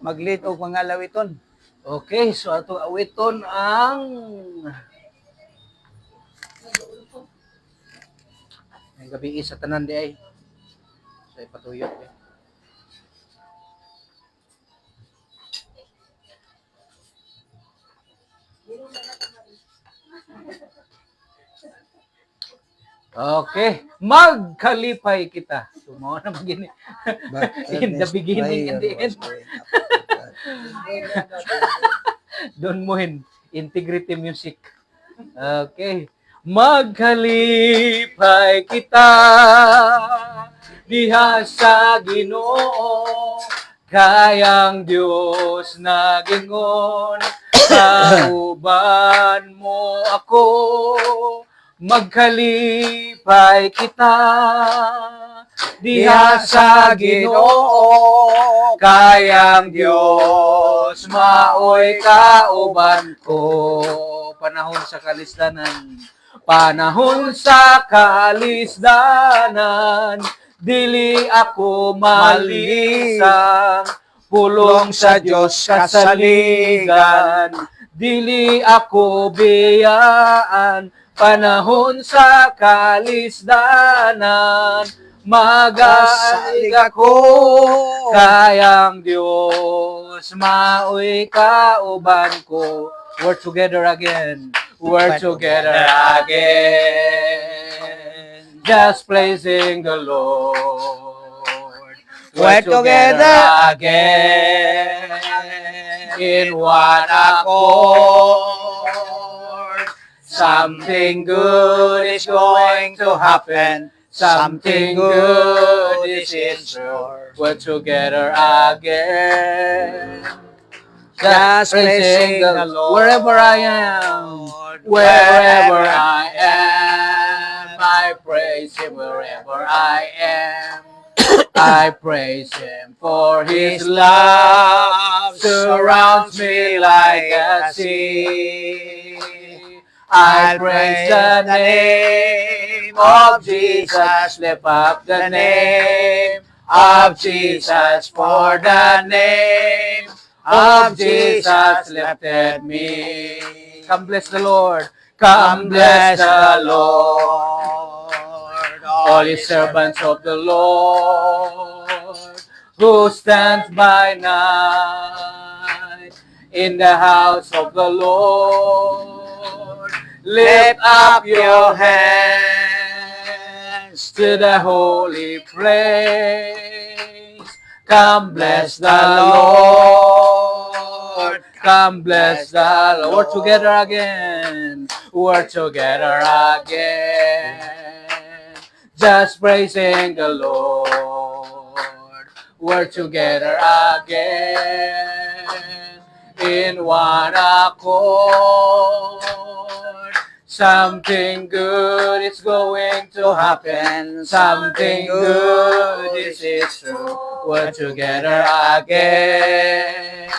Maglit og mga lawiton. Okay, so ato awiton ang gabi sa tanan di ay. So ipatuyok eh. Okay, magkalipay kita. So mo na magini. In the beginning and the end. Don mo integrity music. Okay. Magkalipay kita diha sa Ginoo, kayang Dios nagingon, kauban mo ako. Magkalipay kita diha sa Ginoo, kayang Dios maoy kauban ko. Panahon sa kalisdanan, panahon sa kalisdanan, dili ako malisang, pulong sa Diyos kasaligan, dili ako biyaan, panahon sa kalisdanan, mag-aalig ako, kayang Diyos maoy kauban ko. We're together again. We're together again. Just praising the Lord. We're together again. In one accord. Something good is going to happen. Something good is in store. We're together again. Just praising the Lord. Wherever I am, wherever I am, I praise Him. Wherever I am, I praise Him. For His love surrounds me like a sea. I praise the name of Jesus. Lift up the name of Jesus. For the name of Jesus lifted me. Come bless the Lord. Come bless the Lord. All His servants of the Lord, who stands by night in the house of the Lord. Lift up your hands to the holy place. Come bless the Lord. Come bless the Lord. We're together again. We're together again. Just praising the Lord. We're together again. In one accord. Something good is going to happen. Something good is true. We're together again.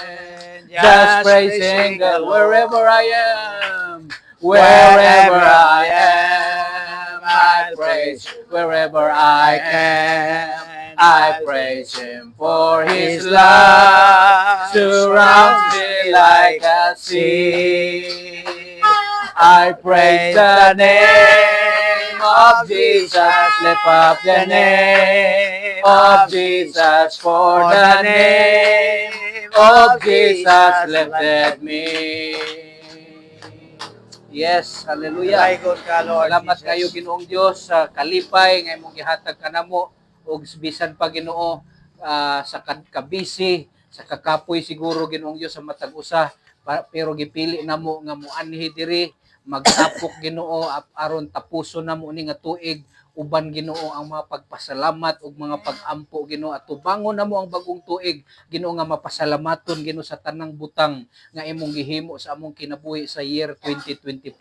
Just praising God wherever I am. Wherever I am, I praise. Wherever I am, I praise Him. For His love surrounds me like a sea. I praise the name of Jesus. Lift up the name of Jesus. For the name of Jesus lifted me. Yes, hallelujah. Salamat kayo Ginoong Dios sa kalipay nga imong gihatag kanamo ug bisan pa Ginoo sa kabisi, sa kakapoy siguro Ginoong Dios sa matag usa, pero gipili namo nga moanhi diri magtapok Ginoo aron tapuso namo ni nga tuig uban Ginoo ang mga pagpasalamat ug mga pag-ampo Ginoo at tubangon namo ang bagong tuig Ginoo nga mapasalamaton Ginoo sa tanang butang nga imong gihimo sa among kinabuhi sa year 2025.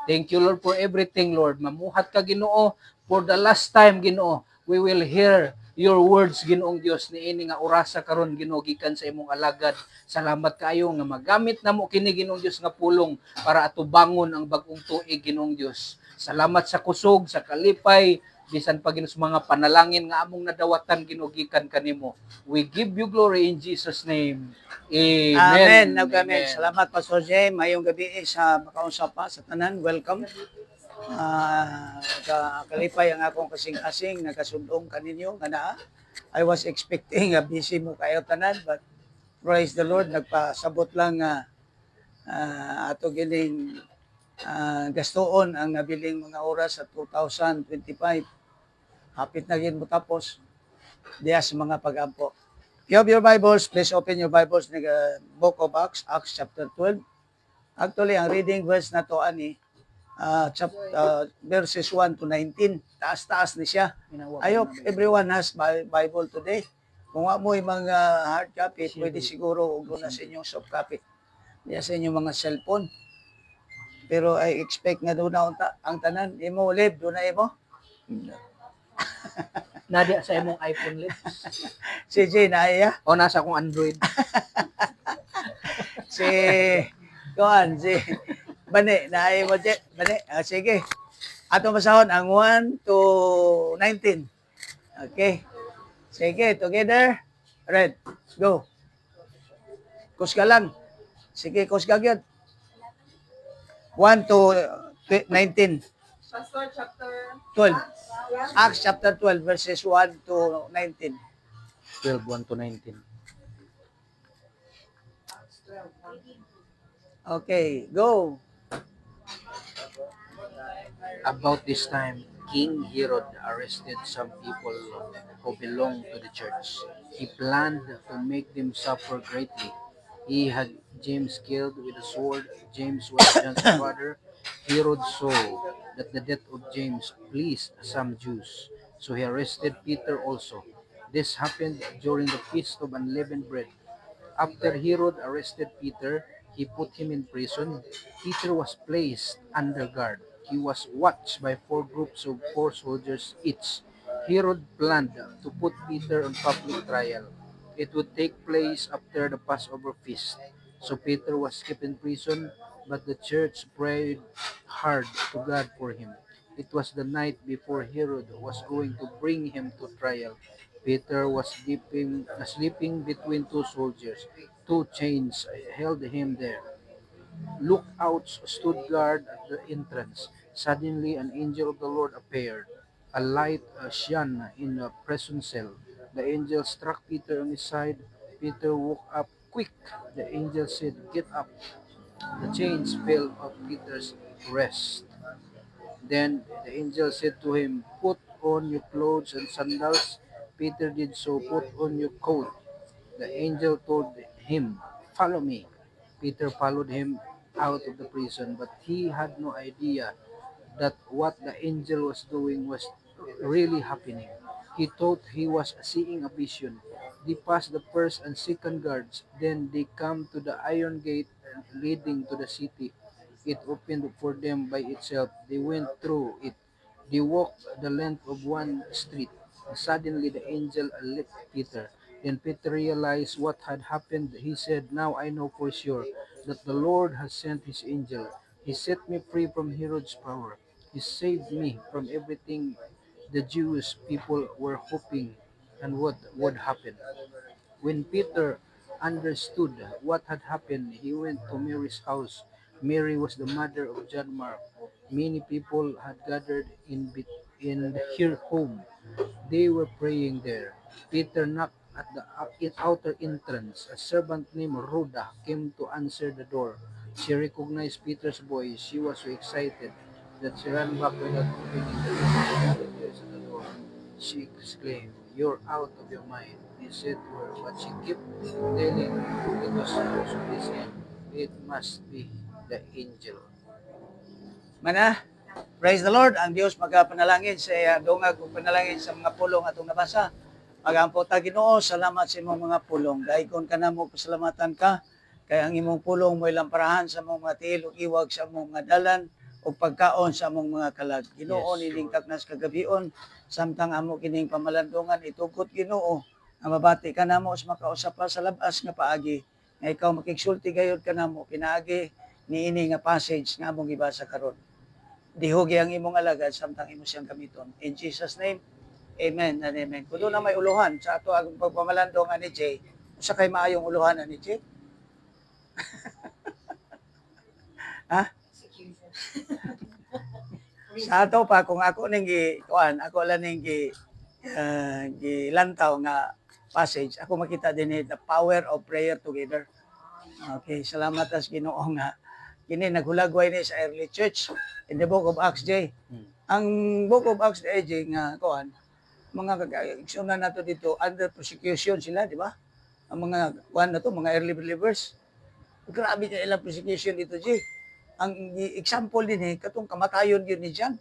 Thank you Lord for everything Lord. Mamuhat ka Ginoo for the last time Ginoo. We will hear your words Ginoong Dios niini nga orasa karon Ginoo gikan sa imong alagad. Salamat kayo nga magamit namo kini Ginoong Dios nga pulong para atubangon ang bagong tuig Ginoong Dios. Salamat sa kusog, sa kalipay, bisan pa Ginoo sa mga panalangin nga among nadawatan Ginoo gikan kanimo. We give you glory in Jesus name. Amen. Amen. Amen. Salamat, Pastor Jay. Mayong gabi sa makausap pa sa tanan. Welcome. Kalipay ang akong kasing-asing nakasundong kaninyo nga naa. I was expecting busy mo kayo tanan, but praise the Lord, nagpasabot lang ato gining gastoon ang nabiling mga oras sa 2025. Hapit na gid mo tapos diya sa mga pag-ampo. If you have your Bibles, please open your Bibles in the book of Acts, Acts chapter 12. Actually, ang reading verse na to ani verses 1 to 19. Taas-taas ni siya. I hope everyone has Bible today. Kung mo mga hard copy, pwede siguro ug na sa inyong soft copy. Diya sa inyong mga cellphone. Pero I expect nga doon na ang tanan. Imo live, doon na imo. Nadia sa imong iPhone lips. Si Jay na iya. O nasa akong Android. Si Bane, naay mo Jay. Bane, sige. Ato masahon ang 1 to 19. Okay. Sige, together. Red. Go. Kusga lang. Sige, kusga gyud. 1 to 19. Pastor, chapter 12. Acts chapter 12 verses 1 to 19. 12, 1 to 19. Okay, go. About this time, King Herod arrested some people who belonged to the church. He planned to make them suffer greatly. He had James killed with a sword. James was John's brother. Herod saw that the death of James pleased some Jews, so he arrested Peter also. This happened during the feast of unleavened bread. After Herod arrested Peter, he put him in prison. Peter was placed under guard. He was watched by 4 groups of 4 soldiers each. Herod planned to put Peter on public trial. It would take place after the Passover feast. So Peter was kept in prison, but the church prayed hard to God for him. It was the night before Herod was going to bring him to trial. Peter was sleeping between 2 soldiers. 2 chains held him there. Lookouts stood guard at the entrance. Suddenly, an angel of the Lord appeared. A light shone in the prison cell. The angel struck Peter on his side. Peter woke up quick. The angel said, "Get up." The chains fell off Peter's wrist. Then the angel said to him, "Put on your clothes and sandals." Peter did so. "Put on your coat." The angel told him, "Follow me." Peter followed him out of the prison, but he had no idea that what the angel was doing was really happening. He thought he was seeing a vision. They passed the first and second guards. Then they come to the iron gate leading to the city. It opened for them by itself. They went through it. They walked the length of one street. Suddenly the angel left Peter. Then Peter realized what had happened. He said, "Now I know for sure that the Lord has sent his angel. He set me free from Herod's power. He saved me from everything the Jewish people were hoping and what would happen." When Peter understood what had happened, he went to Mary's house. Mary was the mother of John Mark. Many people had gathered in her home. They were praying there. Peter knocked at the outer entrance. A servant named Rhoda came to answer the door. She recognized Peter's voice. She was so excited that she ran back without opening the door. Peter at the door. She exclaimed, "You're out of your mind." He said to her, but she kept telling it was so busy. It must be the angel. Mana? Praise the Lord. Ang Dios magapanalangin sa dungag ug panalangin sa mga pulong atong nabasa. Magampo ta Ginoo, salamat sa imong mga pulong. Dayon kanamo pasalamatan ka kay ang imong pulong mo lamparahan sa among mga tiil ug iwag sa among mga dalan ug pagkaon sa among mga kalag. Ginoo, nining taknas kagabion samtang amo kining pamalandungan itugot Ginoo. Ang mabati kanamo sa makausap pa sa labas nga paagi. Nga ikaw makigsulti gayud kanamo pinaagi niini nga passage nga among gibasa karon. dihogi ang imong alagad samtang imo siyang gamiton. In Jesus name, amen and amen. Kuno na may uluhan sa ato ang pagpamalandong ani Jay. Usa kay maayong uluhan ani Jay. Ha? Sa ato pa kung ako ning kuan, ako lang ning gilantaw nga passage, ako makita din the power of prayer together. Okay, salamat as Ginoo nga kini naghulagway ni sa early church in the book of Acts J. Ang book of Acts J nga kuan, mga kagayunan nato dito under persecution sila, di ba? Ang mga kuan na to, mga early believers. Grabe ka ilang persecution dito, J. Ang example din katong kamatayon yun ni John.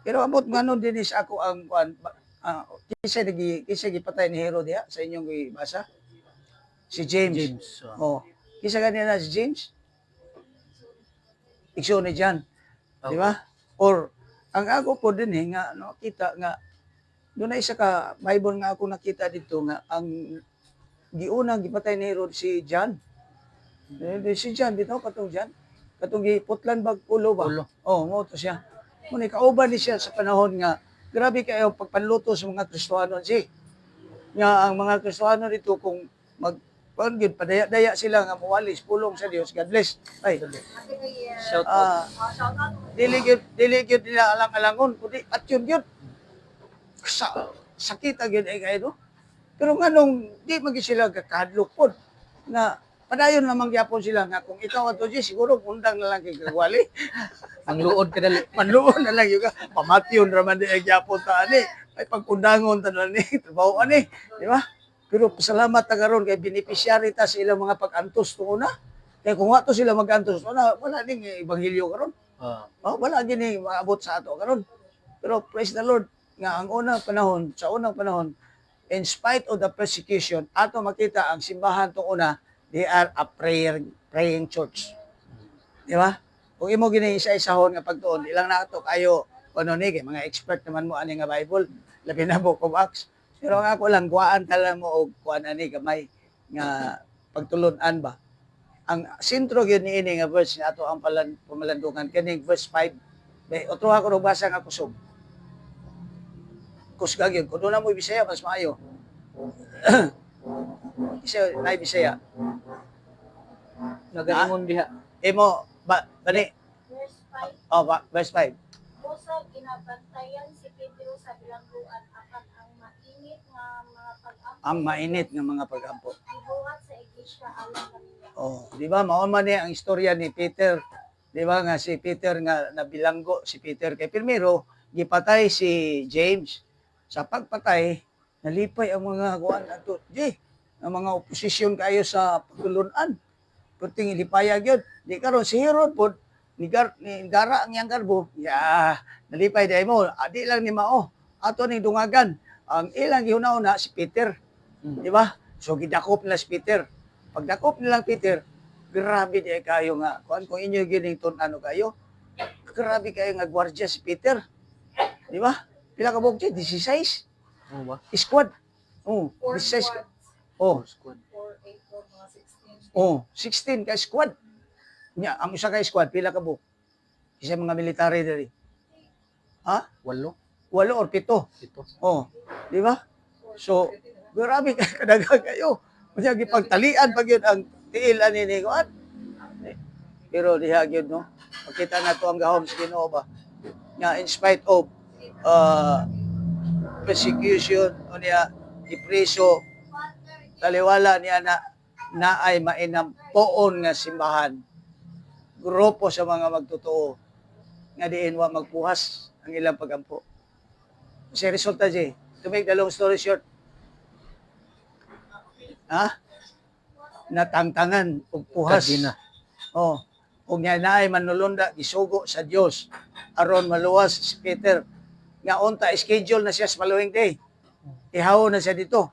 Pero abot nganon din sa ako ang kuan, kisa gipatay ni Herod diha sa inyong gibasa. Si James. Oh. Kisa ganina si James. Iksyon ni John. Di ba? Or ang ako po din nga nakita nga doon na isa ka Bible nga ako nakita dito nga ang giunang gipatay ni Herod si John. Si John dito katong John. Katong giputlan bag ulo ba? Oh, mo to siya. Muna kauban ni siya sa panahon nga grabe kayo pagpanluto sa mga Kristiyano nga ang mga Kristiyano dito kung gyud padaya-daya sila nga muwalis pulong sa Dios. God bless. Ay. Shout out. Dili gyud nila alang-alangon kundi at yun sakit gyud ay kayo. Pero nganong di magi sila kakadlok pod na padayon lamang gyapon sila nga kung ikaw ato siguro undang na lang kay kagwali. Ang luod ka dali. Manluon na lang yung pamatyon raman di ay gyapon ta ani. May pagkundangon ta ni trabaho ani, di ba? Pero pasalamat ta karon kay beneficiary ta sa ilang mga pag-antos tunguna. Kay kung ato sila mag-antos wala ding ebanghelyo karon. Wala gini maabot sa ato karon. Pero praise the Lord nga ang sa unang panahon in spite of the persecution ato makita ang simbahan tunguna they are a praying church. Di ba? Kung imo gini isa-isahon nga pagtuon, ilang na ato kayo kuno ni kay mga expert naman mo ani nga Bible, labi na book of Acts. Pero ako lang kuan tala mo og kuan ani gamay nga pagtulon-an ba. Ang sentro gyud ni ini nga verse nga ato ang pamalandungan kaning verse 5. Otro ako basa nga kusog. Kusga gyud kuno na mo Bisaya mas maayo. Isa na Bisaya. Nagalingon diha. Imo bani. Verse 5. Busa ginabantayan si Pedro sa bilangguan akan ang mainit nga mga pag-ampo. Ibuhat sa iglesia alang kanila. Di ba mao man ni ang istorya ni Peter. Di ba nga si Peter nga nabilanggo si Peter kay primero gipatay si James. Sa pagpatay nalipay ang mga kuan ato. Ang mga oposisyon kayo sa pagtulunan. Puting ilipaya gyud. Di karon si Herod pod ni Gara ang yang karbo. Nalipay day mo. Adi lang ni mao. Ato ning dungagan. Ang ilang gihunauna si Peter. Di ba? So gidakop nila si Peter. Pagdakop nila Peter, grabe di kayo nga. Kung inyo gining tun-ano kayo, grabe kayo nga gwardiya si Peter. Di ba? Pila ka bugti? 16. Ba? Squad. 16. Squad. 16 ka squad. Ang isa ka squad, pila ka buk? Isa mga military dali. Ha? 8 or 7. ito. Di ba? So, grabe kadaga kayo. Kaya gipagtalian pag yun ang tiil ani ni kuan. Pero diha gyud no. Makita na to ang gahom sa Ginoo ba. Nga in spite of persecution o niya ipreso taliwala niya na ay mainam poon nga simbahan. Grupo sa mga magtotoo nga diin wa magpuhas ang ilang pagampo. Kasi resulta to make the long story short, natangtangan og puhas. Ug nga naay manulunda gisugo sa Dios aron maluwas si Peter nga unta schedule na siya sa following day. Ihaw na siya dito.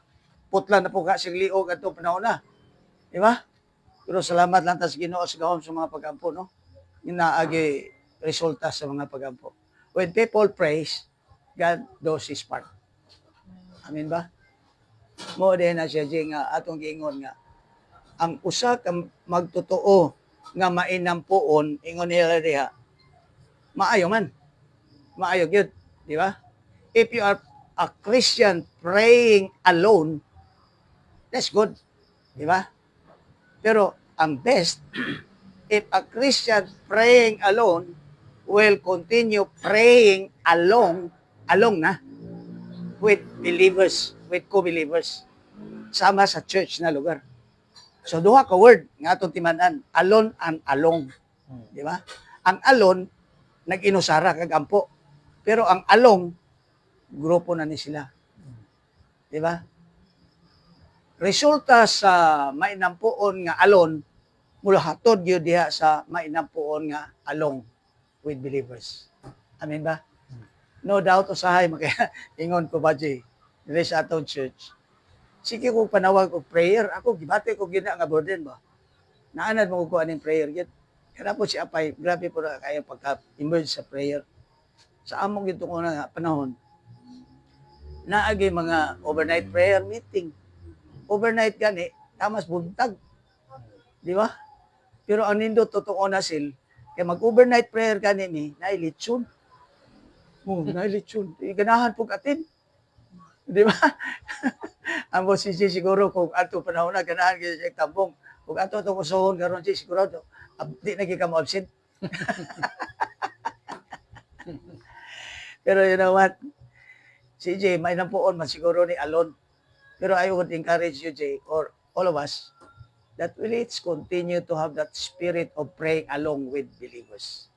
Putla na po ka siyang liog ato panahon na. Di ba? Pero salamat lang ta sa Ginoo sa gahom sa mga pagampo, no? Inaagi resulta sa mga pagampo. When people praise, God does His part. Amen ba? Mo din na siya nga atong giingon nga ang usa ka magtotoo nga mainampuon ingon nila diha Maayo man. Maayo gyud, di ba? If you are a Christian praying alone, that's good, di ba? Pero ang best, if a Christian praying alone will continue praying along na, with believers, with co-believers, sama sa church na lugar. So, duha ka word nga atong timan-an, alone and along. Di ba? Ang alone, nag-inusara kag ampo. Pero ang along, grupo na ni sila. Di ba? Resulta sa mainampuon nga alone, mula hatod gyud diha sa mainampuon nga along with believers. Amen ba? No doubt usahay makaya ingon ko ba Jay, dili sa atong church. Sige ko panawag og prayer, ako gibati ko gina nga burden ba. Naanad mo ko aning prayer gyud. Kana po si Apay, grabe po na kaya pagka-immerse sa prayer. Sa among gitong una nga panahon, naagi mga overnight prayer meeting. Overnight gani, tamas buntag. Di ba? Pero ang nindot totoo na sil, kaya mag-overnight prayer gani ni, nailitsyon. Nailitsyon. Ganahan po atin. Di ba? Ang boss si siguro kung ato panahon na ganahan kaya siya tambong. Kung ato itong usuhon karon si siguro, di na ka mo absent. Pero you know what? Si Jay, may nampuon man siguro ni alone. Pero I would encourage you, Jay, or all of us, that let's continue to have that spirit of praying along with believers.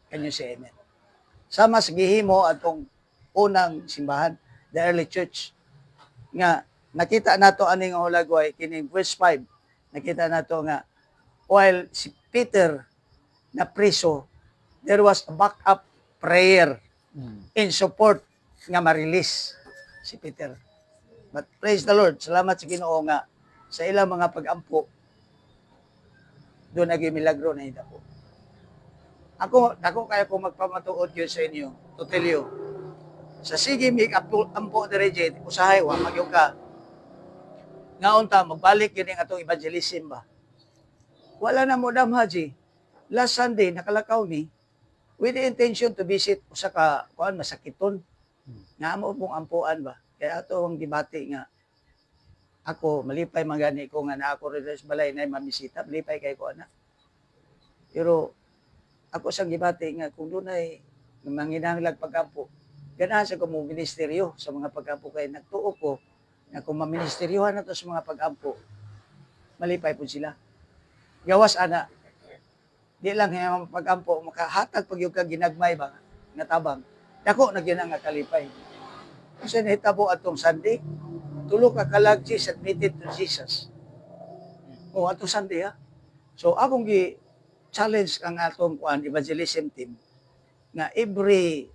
Can you say amen? Sama sa gihimo atong unang simbahan, the early church, nga nakita nato aning hulagway, kining verse 5, nakita nato nga, while si Peter na preso, there was a backup prayer in support nga ma-release si Peter. But praise the Lord, salamat sa Ginoo nga sa ilang mga pag-ampo, doon naging milagro na hindi po. Ako kaya kung magpamatuod yun sa inyo, to tell you, sa sige mig ampo direct, usahay wa magyug ka. Nga unta magbalik yun yung atong evangelism ba. Wala na mo Haji. Last Sunday nakalakaw ni with the intention to visit usa ka kuan masakiton. Nga mo pong ampuan ba. Kaya ato ang debate nga ako malipay magani ko nga na ako rin sa balay na mamisita, malipay kay ko ana. Pero ako sa gibati nga kung doon ay manginahanglag pag-ampo, ganahan sa kung ministeryo sa mga pag-ampo kay nagtuo ko na kung maministeryohan na to sa mga pag-ampo, malipay po sila. Gawas ana, di lang yung pag-ampo, makahatag pag yung ginagmay ba, natabang, dako na ginang nga kalipay. Kasi nahitabo atong Sunday, tulo ka kalagji admitted to Jesus. O atong Sunday ha. So akong challenge ang atong evangelism team nga every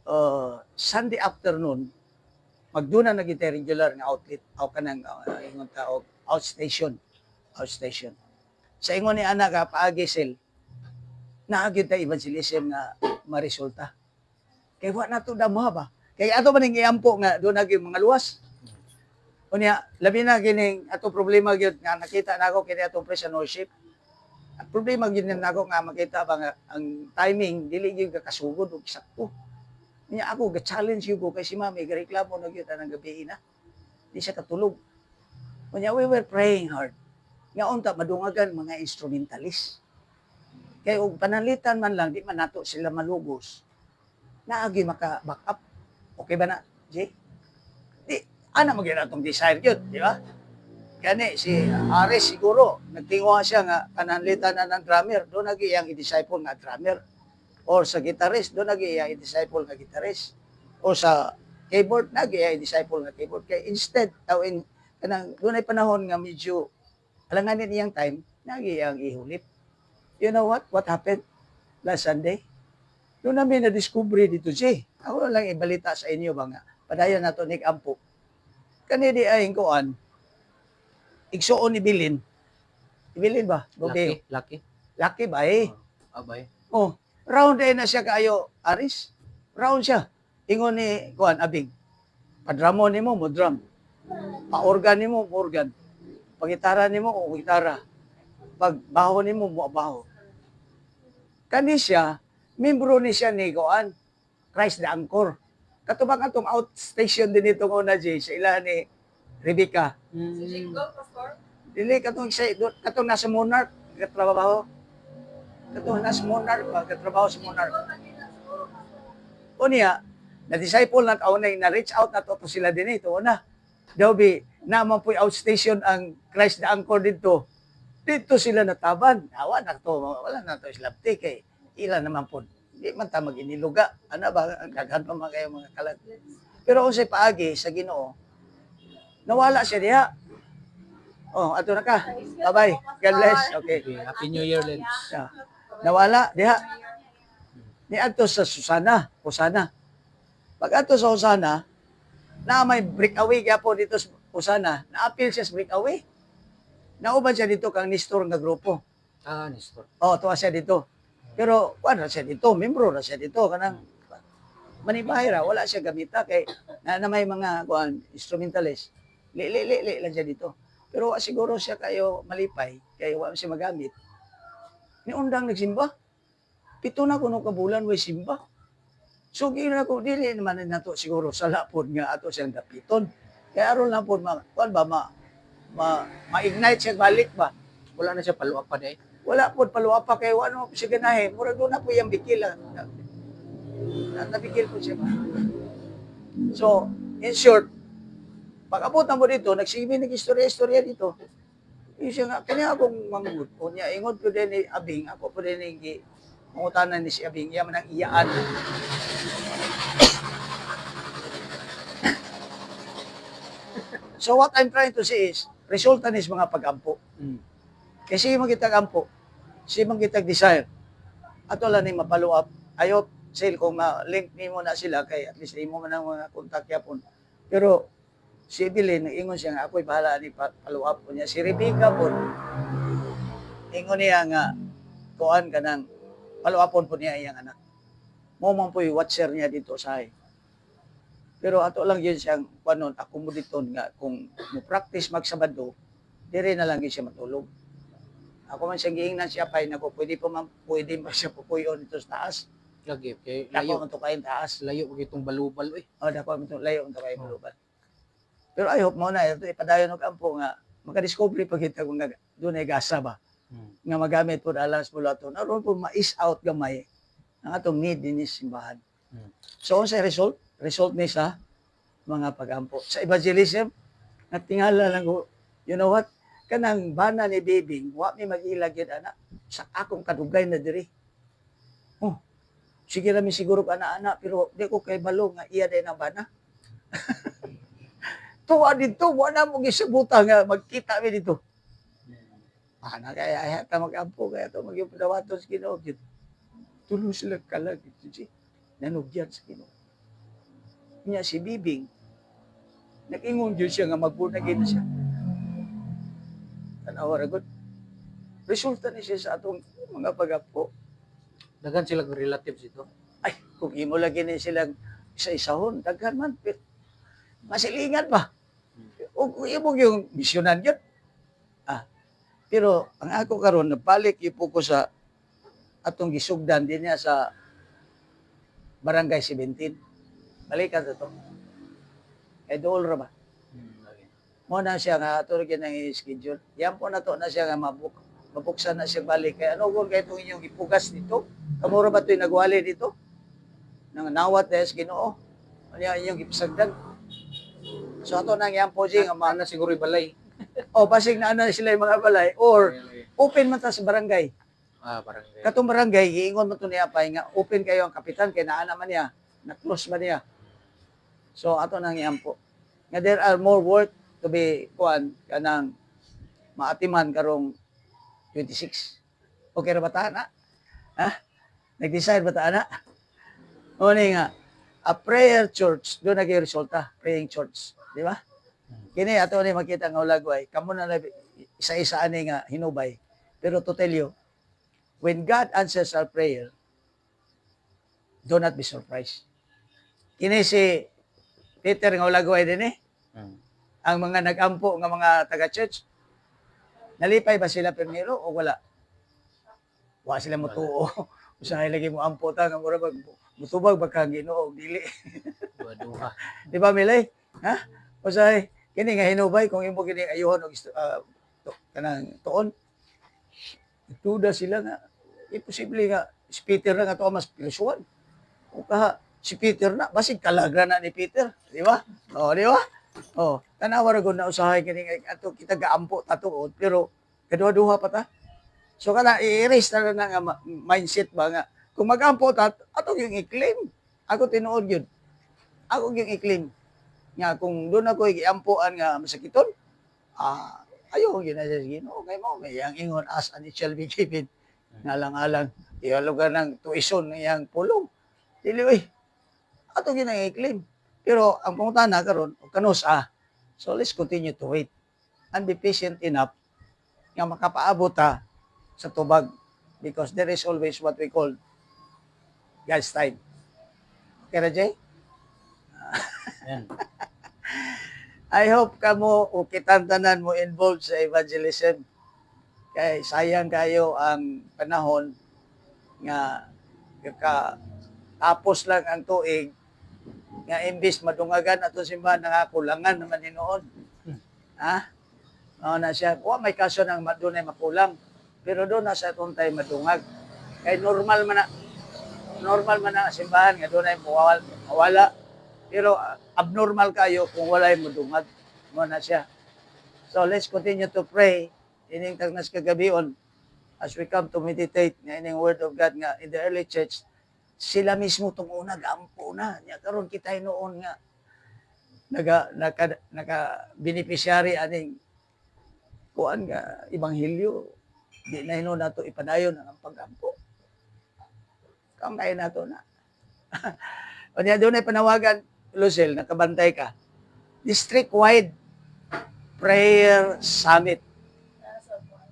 Sunday afternoon magduna na kita regular nga outlet o kanang ingon ta og outstation. Sa ingon ni ana ka paagi sel naagid ta evangelism nga maresulta. Kay wa nato damuha ba? Kay ato man ning iampo nga do nagi mga luwas. Unya labi na kining ato problema gyud nga nakita nako kini atong praise and worship. At problema gyud nako nga makita ba nga ang timing dili gyud kakasugod og sakto. Niya ako ga-challenge gyud ko kay si Mami gareklamo na gyud anang gabi na. Di siya katulog. Unya we were praying hard. Nga unta madungagan mga instrumentalist. Kay og panalitan man lang di man nato sila malugos. Naagi maka-back up. Okay ba na, Jay? Di ana magyud atong desire gyud, di ba? Kani si Ares siguro, nagtinguha siya nga kananlitan na ng drummer, doon nag iyang i-disciple nga drummer. Or sa guitarist, doon nag iyang i-disciple nga guitarist. O sa keyboard, nag iyang i-disciple nga keyboard. Kaya instead, doon ay panahon nga medyo alanganin iyang time, nag iyang ihulip. You know what? What happened last Sunday? Doon namin na-discovery dito, Jay. Ako lang ibalita sa inyo ba nga, padayon na to Ampo. Kanidi ay kuan, igsuon ni Bilin. Ibilin ba? Lucky. Lucky ba eh? Abay. Oh, round day na siya kayo, Aris. Round siya. Ingon ni kuan Abing. Padramon nimo mo drum. Pa-organ nimo mo organ. Pagitara nimo o gitara. Pag baho nimo mo baho. Kani siya membro ni siya ni Goan, Christ the Anchor. Katubang atong outstation din itong una, Jay, sa ilahan ni Rebecca. Dili, katong nasa Monarch, katrabaho. Katong nasa Monarch ba, katrabaho sa Monarch. O niya, na-disciple na kaunay, na-reach out na to sila din ito. Una, daw naman po'y outstation ang Christ the Anchor dito. Dito sila nataban. Awa na to, wala na to islapti kay ilan naman po. Di man ta mag-iniluga. Ano ba, daghan pa man kayo mga kalag. Pero kung sa paagi, sa Ginoo, nawala siya diha. Oh, ato na ka. Bye-bye. God bless. Okay. Happy New Year, Lens. Yeah. Nawala diha. Ni adto sa Susana, Usana. Pag ato sa Usana, na may breakaway gyapon dito sa Usana, na-appeal siya sa breakaway. Nauban siya dito kang Nestor nga grupo. Ah, Nestor. Oh, tuwa siya dito. Pero kuan ra siya dito, membro ra siya dito kanang manibahira, wala siya gamita kay na may mga kuan instrumentalist. Li lang siya dito. Pero siguro siya kayo malipay kay wala siya magamit. Ni undang nagsimba. Pito na kuno ka bulan way simba. So gina ko dili naman nato siguro sa lapod nga ato siyang dapiton. Kaya aron lang pod kuan ba ma-ignite siya balik ba. Wala na siya paluak pa day. Wala po, paluwa pa kayo, ano po siya ganahin. Mura doon na po yung bikil. Nabikil po siya. So, in short, pag abutan mo dito, nagsibi, nag-istorya dito. Yung siya nga, kanya akong manggod po niya. Ingon po din ni Abing, ako po din ni mangutanan ni si Abing, yaman ang iyaan. So what I'm trying to say is, resulta nis mga pag-ampo. Kasi yung kita ampo, si mang kita desire. Ato lang ni mapalo up. Ayot, sale kung ma-link ni mo na sila, kay at least mo man ang mga kontak yapon. Pero, si Evelyn, ingon siya nga, ako'y bahala ni follow up po niya. Si Rebecca po, ingon niya nga, kuhan ka ng follow up po niya iyang anak. Mo man po yung watcher niya dito sa hay. Pero ato lang yun siyang, panon, akomodaton nga, kung mo-practice magsabado, dire na lang yun siya matulog. Ako man siyang giingnan siya pay nako pwede pa siya pupuyon dito sa taas. Lagi kay Dako layo. man to kain taas. Layo og itong balubal oy. O dako man to layo to kain balubal. Pero I hope mo na ito ipadayon og ampo nga maka-discover pa kita kung dunay gasa ba. Nga magamit po alas bulaton. Aron po ma-is out gamay ang atong need din simbahan. So unsa result? Result ni sa mga pagampo. Sa evangelism, natingala lang ko, you know what? Kanang bana ni Bibing, wa mi mag-ilag yun, anak. Sa akong kadugay na diri. Oh, sige namin siguro ka anak, pero di ko kay balo nga iya din ang bana. Tuwa dito, wala mo gisabutan nga magkita mi dito. Ana kaya ay ta mag-ampo kaya to magyudawaton sa Ginoo gyud. Tulo sila kalag ito si nanugyan sa Ginoo. Nya si Bibing nag-ingon gyud siya nga magbunagin na siya. Tanawa ra gud. Resulta ni siya sa atong mga pag-ampo. Daghan sila relatives ito. Ay, kung imo lagi ni silang isa-isahon, daghan man. Masilingan pa. O kung imo yung misyonan yun. Pero ang ako karon nabalik ipo ko sa atong gisugdan din niya sa Barangay 17. Balikan sa to. Kay dool ra ba? Mo na siya nga ato rin ang schedule. Yan po na to na siya nga mabuksan na siya balik. Kaya ano kung kayo inyong ipugas dito? Kamura ba ito'y nagwali dito? Nang nawat na sa Ginoo? Ano inyong ipisagdan? So ato nang yan po siya nga Ana siguro balay. o pasig na ano sila yung mga balay or open man ta sa barangay. Barangay. Katong barangay, hiingon mo to niya pa nga open kayo ang kapitan kay naana man niya, na-close man niya. So ato nang yan po. Nga there are more work to be kanang maatiman karong 26. Okay ra ba ta na? Ha? Nag-decide ba ta na? O nga, a prayer church, doon naging resulta, praying church. Di ba? Kini ato ni makita nga ulagway, kamo na isa-isa ani nga hinubay. Pero to tell you, when God answers our prayer, do not be surprised. Kini si Peter nga ulagway din eh. Ang mga nag-ampo nga mga taga-church, nalipay ba sila primero o wala? Wa sila mutuo. Usahay lagi mo ampo ta nga mura bag mutubag baka Ginoo dili. Duha-duha. Di ba Milay? Ha? Usahay kini nga hinubay kung imo kini ayuhon og kanang tuon. Duda sila nga imposible nga si Peter na nga to mas pilusuan. O kaha si Peter na basig kalagra na ni Peter, di ba? Oh, di ba? Oh, tanawa ra gud na usahay kini nga ato kita gaampo ta tuod pero kaduha-duha pa ta. So kana i-erase na nga mindset ba nga kung magampo ta ato yung i-claim. Ako tinuod yun. Ako yung i-claim nga kung doon ako giampuan nga masakiton, ayaw yun na siya Ginoo kay mo may ang ingon as and it shall be given. Ngalang-alang ihalugan ng tuition ng iyang pulong. Dili oy. Ato gyud i-claim. Pero ang pangutana karon kanus So let's continue to wait and be patient enough nga makapaabot ta sa tubag because there is always what we call God's time. Okay ra, Jay? Amen. I hope kamo o kitantanan mo involved sa evangelism. Kay sayang kayo ang panahon nga tapos lang ang tuig nga imbis madungagan ato simbahan nangakulangan naman ni noon. Ha? Mao na siya. May kaso ng dunay makulang. Pero doon na sa itong tayo madungag. Kaya normal man na simbahan nga doon ay mawala. Pero abnormal kayo kung wala yung madungag. Mo na siya. So let's continue to pray. Ining tagnas kagabion as we come to meditate nga ining word of God nga in the early church sila mismo tong una gaampo na. Nya karon kita noon nga naka beneficiary aning kuan nga ebanghelyo. Di na hino nato ipadayon ang pag-ampo. Kamay nato na. O niya doon ay panawagan, Lucille, nakabantay ka. District-wide prayer summit.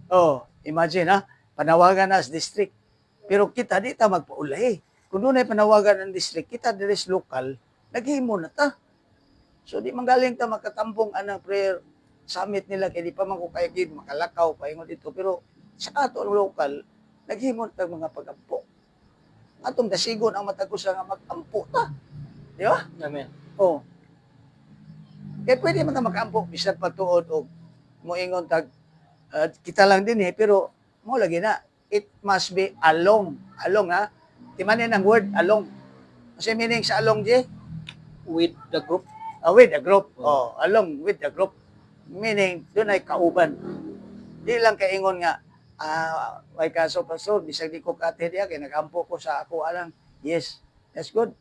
Oh, imagine ha, panawagan na sa district. Pero kita di ta magpaulay. Kung doon ay panawagan ng district, kita diri sa local, naghimo na ta. So di manggaling ta makatampong anang prayer summit nila kay di pa man ko kayagid makalakaw paingon dito pero sa ato local naghimot tag mga pagampo. Atong dasigon ang matagusa nga magampo ta. Di ba? Amen. Oh. Kaya pwede man ta magampo bisan patuod og moingon tag kita lang din pero mo lagi na it must be along ha. Timanin ang word along. Kasi meaning sa along di With the group. with the group. Along with the group. Meaning, doon ay kauban. Di lang kaingon nga, may kaso, pastor, bisag di ko kate diya, kaya nagampo ko sa ako alang. Yes, that's good.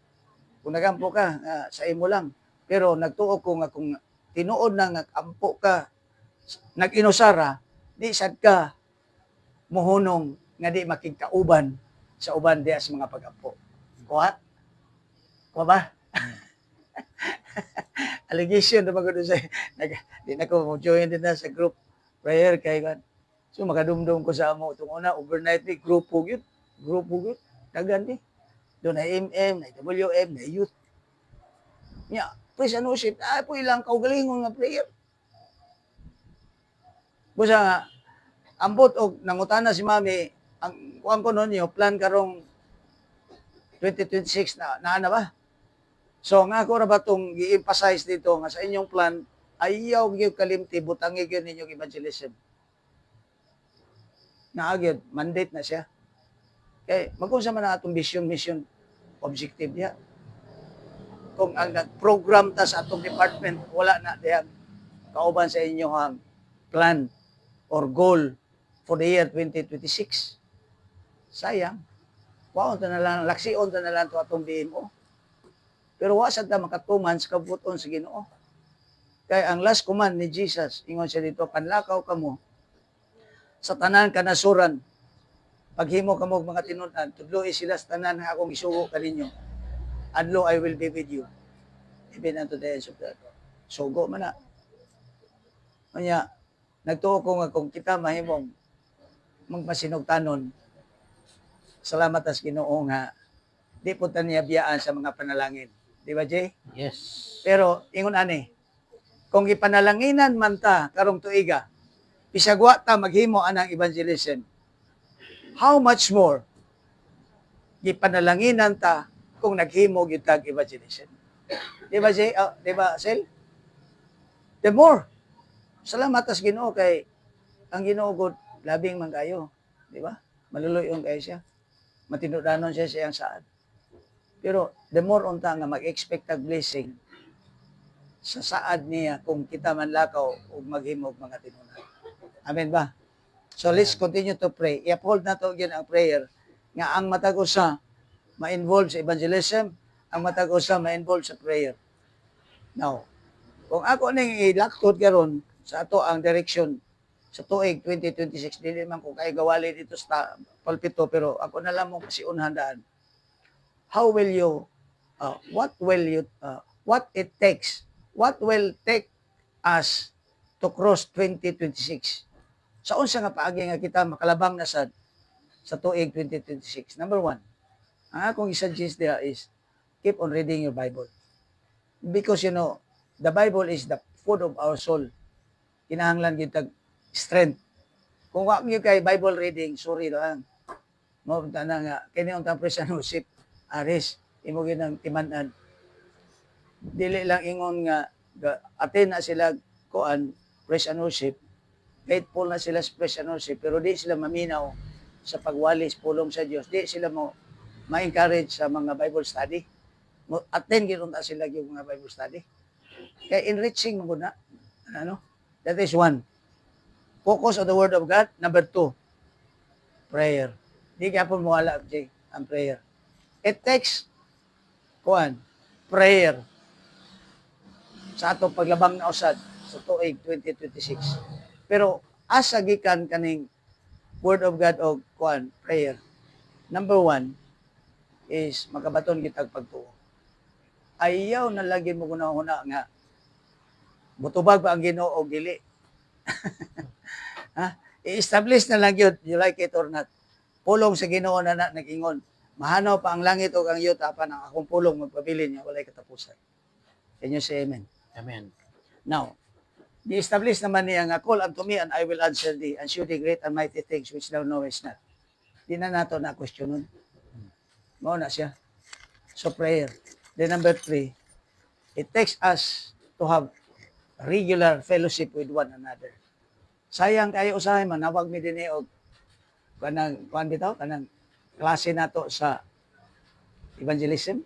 Kung nagampo ka, sa imo lang. Pero nagtuo ko nga kung tinuod na nga ampo ka, nag-inusara, di sad ka muhunong nga di makigkauban sa uban diya sa mga pag-ampo. Kuha? Kuha ba? Allegation na magod sa di na ko mo join din na sa group prayer kay kan. So makadumdum ko sa amo tong una overnight ni grupo gyud dagan ni. Do na MM, na WM, na youth. Nya, praise and worship, po ilang kaugalingon nga prayer. Busa nga ambot og nangutana si mami ang kuan ko noon plan karong 2026 na ba? So nga ako ra ba tong gi-emphasize dito nga sa inyong plan ayaw gyud kalimti butangi gyud ninyong evangelism. Naagid mandate na siya. Kay magkunsa man ang atong mission objective niya. Kung ang program ta sa atong department wala na diyan kauban sa inyong plan or goal for the year 2026. Sayang. Waon ta na lang laksion ta na lang to atong BMO. Pero wa sad ta makatuman sa kabuton sa Ginoo. Kay ang last command ni Jesus, ingon siya dito, panlakaw kamo sa tanan kanasuran. Paghimo kamo mga tinud-an, tudloy sila sa tanan nga akong isugo kaninyo. Adlo I will be with you. Even unto the ends of the earth. Sugo man na. Kanya, nagtuo ko nga kung kita mahimong magmasinugtanon, salamat as Ginoo nga di po niya biyaan sa mga panalangin. Di ba, Jay? Yes. Pero, ingon ani, kung ipanalanginan man ta karong tuiga, pisagwa ta maghimo anang evangelism, how much more gipanalanginan ta kung naghimo gyud tag evangelism. Di ba, Jay? Di ba, Sel? The more. Salamat as Ginoo kay ang Ginoo gud labing man kayo. Di ba? Maluloyon kayo siya. Matinudanon siya siyang saad. Pero the more unta nga mag-expect tag blessing sa saad niya kung kita man lakaw ug maghimog mga tinunan. Amen ba? So let's continue to pray. I-uphold na to again ang prayer nga ang matag usa ma-involve sa evangelism, ang matag usa ma-involve sa prayer. Now, kung ako ning ilaktot karon sa ato ang direction sa tuig 2026, dili man ko kay gawali dito sa pulpito, pero ako na lang mong pasiunhandaan. How will you, what will take us to cross 2026? Sa unsa nga paagi nga kita makalabang na sa tuig 2026. Number one, ang akong i-suggest there is keep on reading your Bible. Because the Bible is the food of our soul. Kinahanglan kita strength. Kung wa gyud kay Bible reading, sorry lang. Mo na nga kini untang prisonership aris imo gyud ang timan-an. Dili lang ingon nga attend na sila kuan prisonership. Faithful na sila sa prisonership pero di sila maminaw sa pagwalis pulong sa Dios. Di sila mo ma-encourage sa mga Bible study. Mo attend gyud unta sila gyud mga Bible study. Kay enriching mo na. That is one. Focus on the Word of God. Number two, prayer. Di gyapon mo wala, Jay, ang prayer. It takes, prayer sa atong paglabang na usad sa tuig 2026. Pero asa gikan kaning Word of God o prayer. Number one is makabaton kitag pagtuo. Ayaw na lagi mo guna-huna nga mutubag ba ang Ginoo o dili. I-establish na lang yun, you like it or not. Pulong sa Ginoo na nag-ingon. Mahanaw pa ang langit o ang yuta pa ng akong pulong magpabilin niya, walay katapusan. Can you say amen? Amen. Now, i-establish naman niya nga, call unto me and I will answer thee and show thee great and mighty things which thou knowest not. Di na nato na question nun. Mao na siya. So prayer. Then number three, it takes us to have regular fellowship with one another. Sayang kayo usahay man, nawag mi din og kanang klase nato sa evangelism.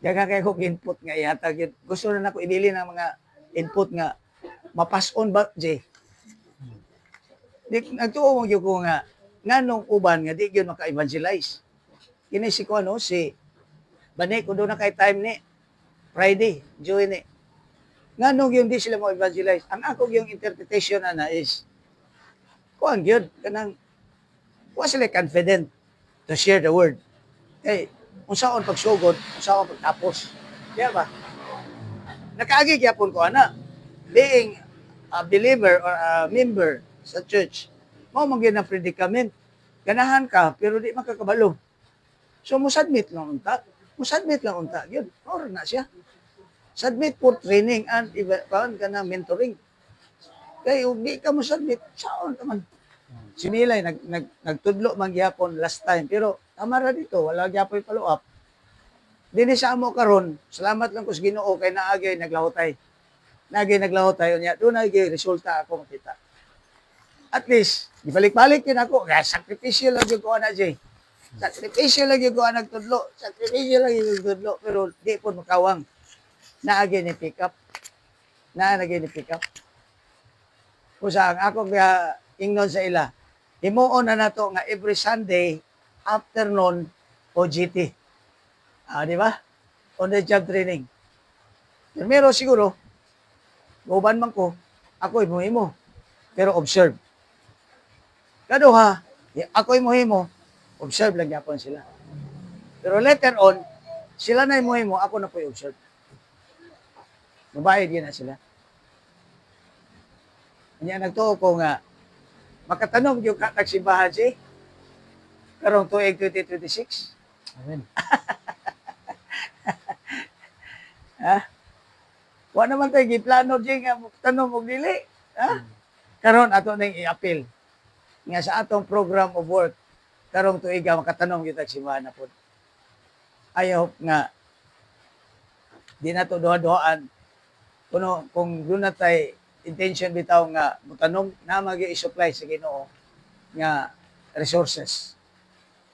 Daga kay ko input nga ihatag yun. Gusto na nako ibili ng mga input nga mapas-on ba, Jay? Nagtuo mo gyud ko nga nganong uban nga di gyud maka-evangelize. Kini si si Bane ko do na kay time ni Friday, join ni. Nganong yung di sila mo evangelize. Ang ako yung interpretation is gyud kanang wa sila confident to share the word. Kay unsaon pagsugod, unsaon pagtapos. Diya ba? Nakaagi gyapon ko being a believer or a member sa church, mao man gyud ang predicament. Ganahan ka pero di makakabalo. So musubmit lang unta. Musubmit lang unta gyud. Or na siya. Submit for training and ka na mentoring. Kaya kung di ka mo submit, saon ka man. Si Milay, nagtudlo man gyapon last time. Pero tama ra dito, wala gyapon follow up. Dini sa amo karon, salamat lang ko sa Ginoo kay naagay naglahutay. Naagay naglahutay unya, doon naagay resulta ako makita. At least, gibalik-balik kin ako, sakripisyo lang yung ko ana Jay. Sakripisyo lang yung ko nagtudlo. Sakripisyo lang yung tudlo, pero di po makawang. Naagay ni pick up. Naagay ni pick up. Kusa ang ako ingnon sa ila. Himuon na nato nga every Sunday afternoon OJT. Di ba? On the job training. Primero siguro, guban man ko, ako imuhimo. Pero observe. Kaduha, ako imuhimo, observe lang yapon sila. Pero later on, sila na imuhimo, ako na po i-observe. Mabayad yun na sila. Kanya nagtuo ko nga, makatanong yung kakagsimbahan siya, karong tuig 2026. Amen. Wa naman tayo giplano diyan nga tanong og dili. Karon ato nang i-appeal nga sa atong program of work karong tuig makatanong kita si na po. Ayaw nga di na to duha-duhaan kuno kung doon na tay intention bitaw nga mutanong na magi-supply sa Ginoo nga resources.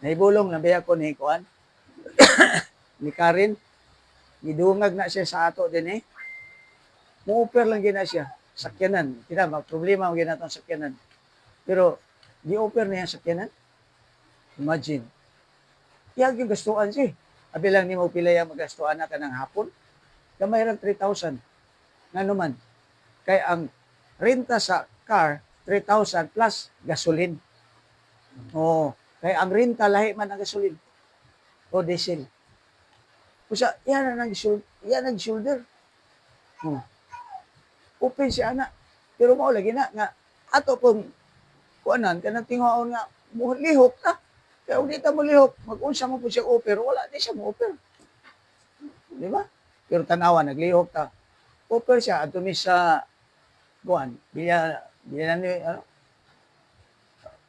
Nahibulong na biya ko ni Kuan ni Karen gidungag na siya sa ato din Mu-offer lang gina siya sakyanan. Kita problema ang ginatong sakyanan. Pero di-offer niya sakyanan. Imagine. Iyag yung gastuan siya. Abi lang ni mo pilaya magastuan na ka ng hapon. Gamay lang 3,000. Nga naman. Kaya ang renta sa car, 3,000 plus gasolin. Oo. Kaya ang renta, lahi man ang gasolin. O diesel. Kusa, yan ang shoulder. Open si anak. Pero mao lagi na, nga, ato pong, kuanan, kanang tingaon nga, lihok ka. Kaya kung di ta mo lihok, mag-unsa mo po siya offer, wala di siya mo offer. Di ba? Pero tanawa, naglihok ta. Offer siya, ato mi sa, kuan, biya na ni,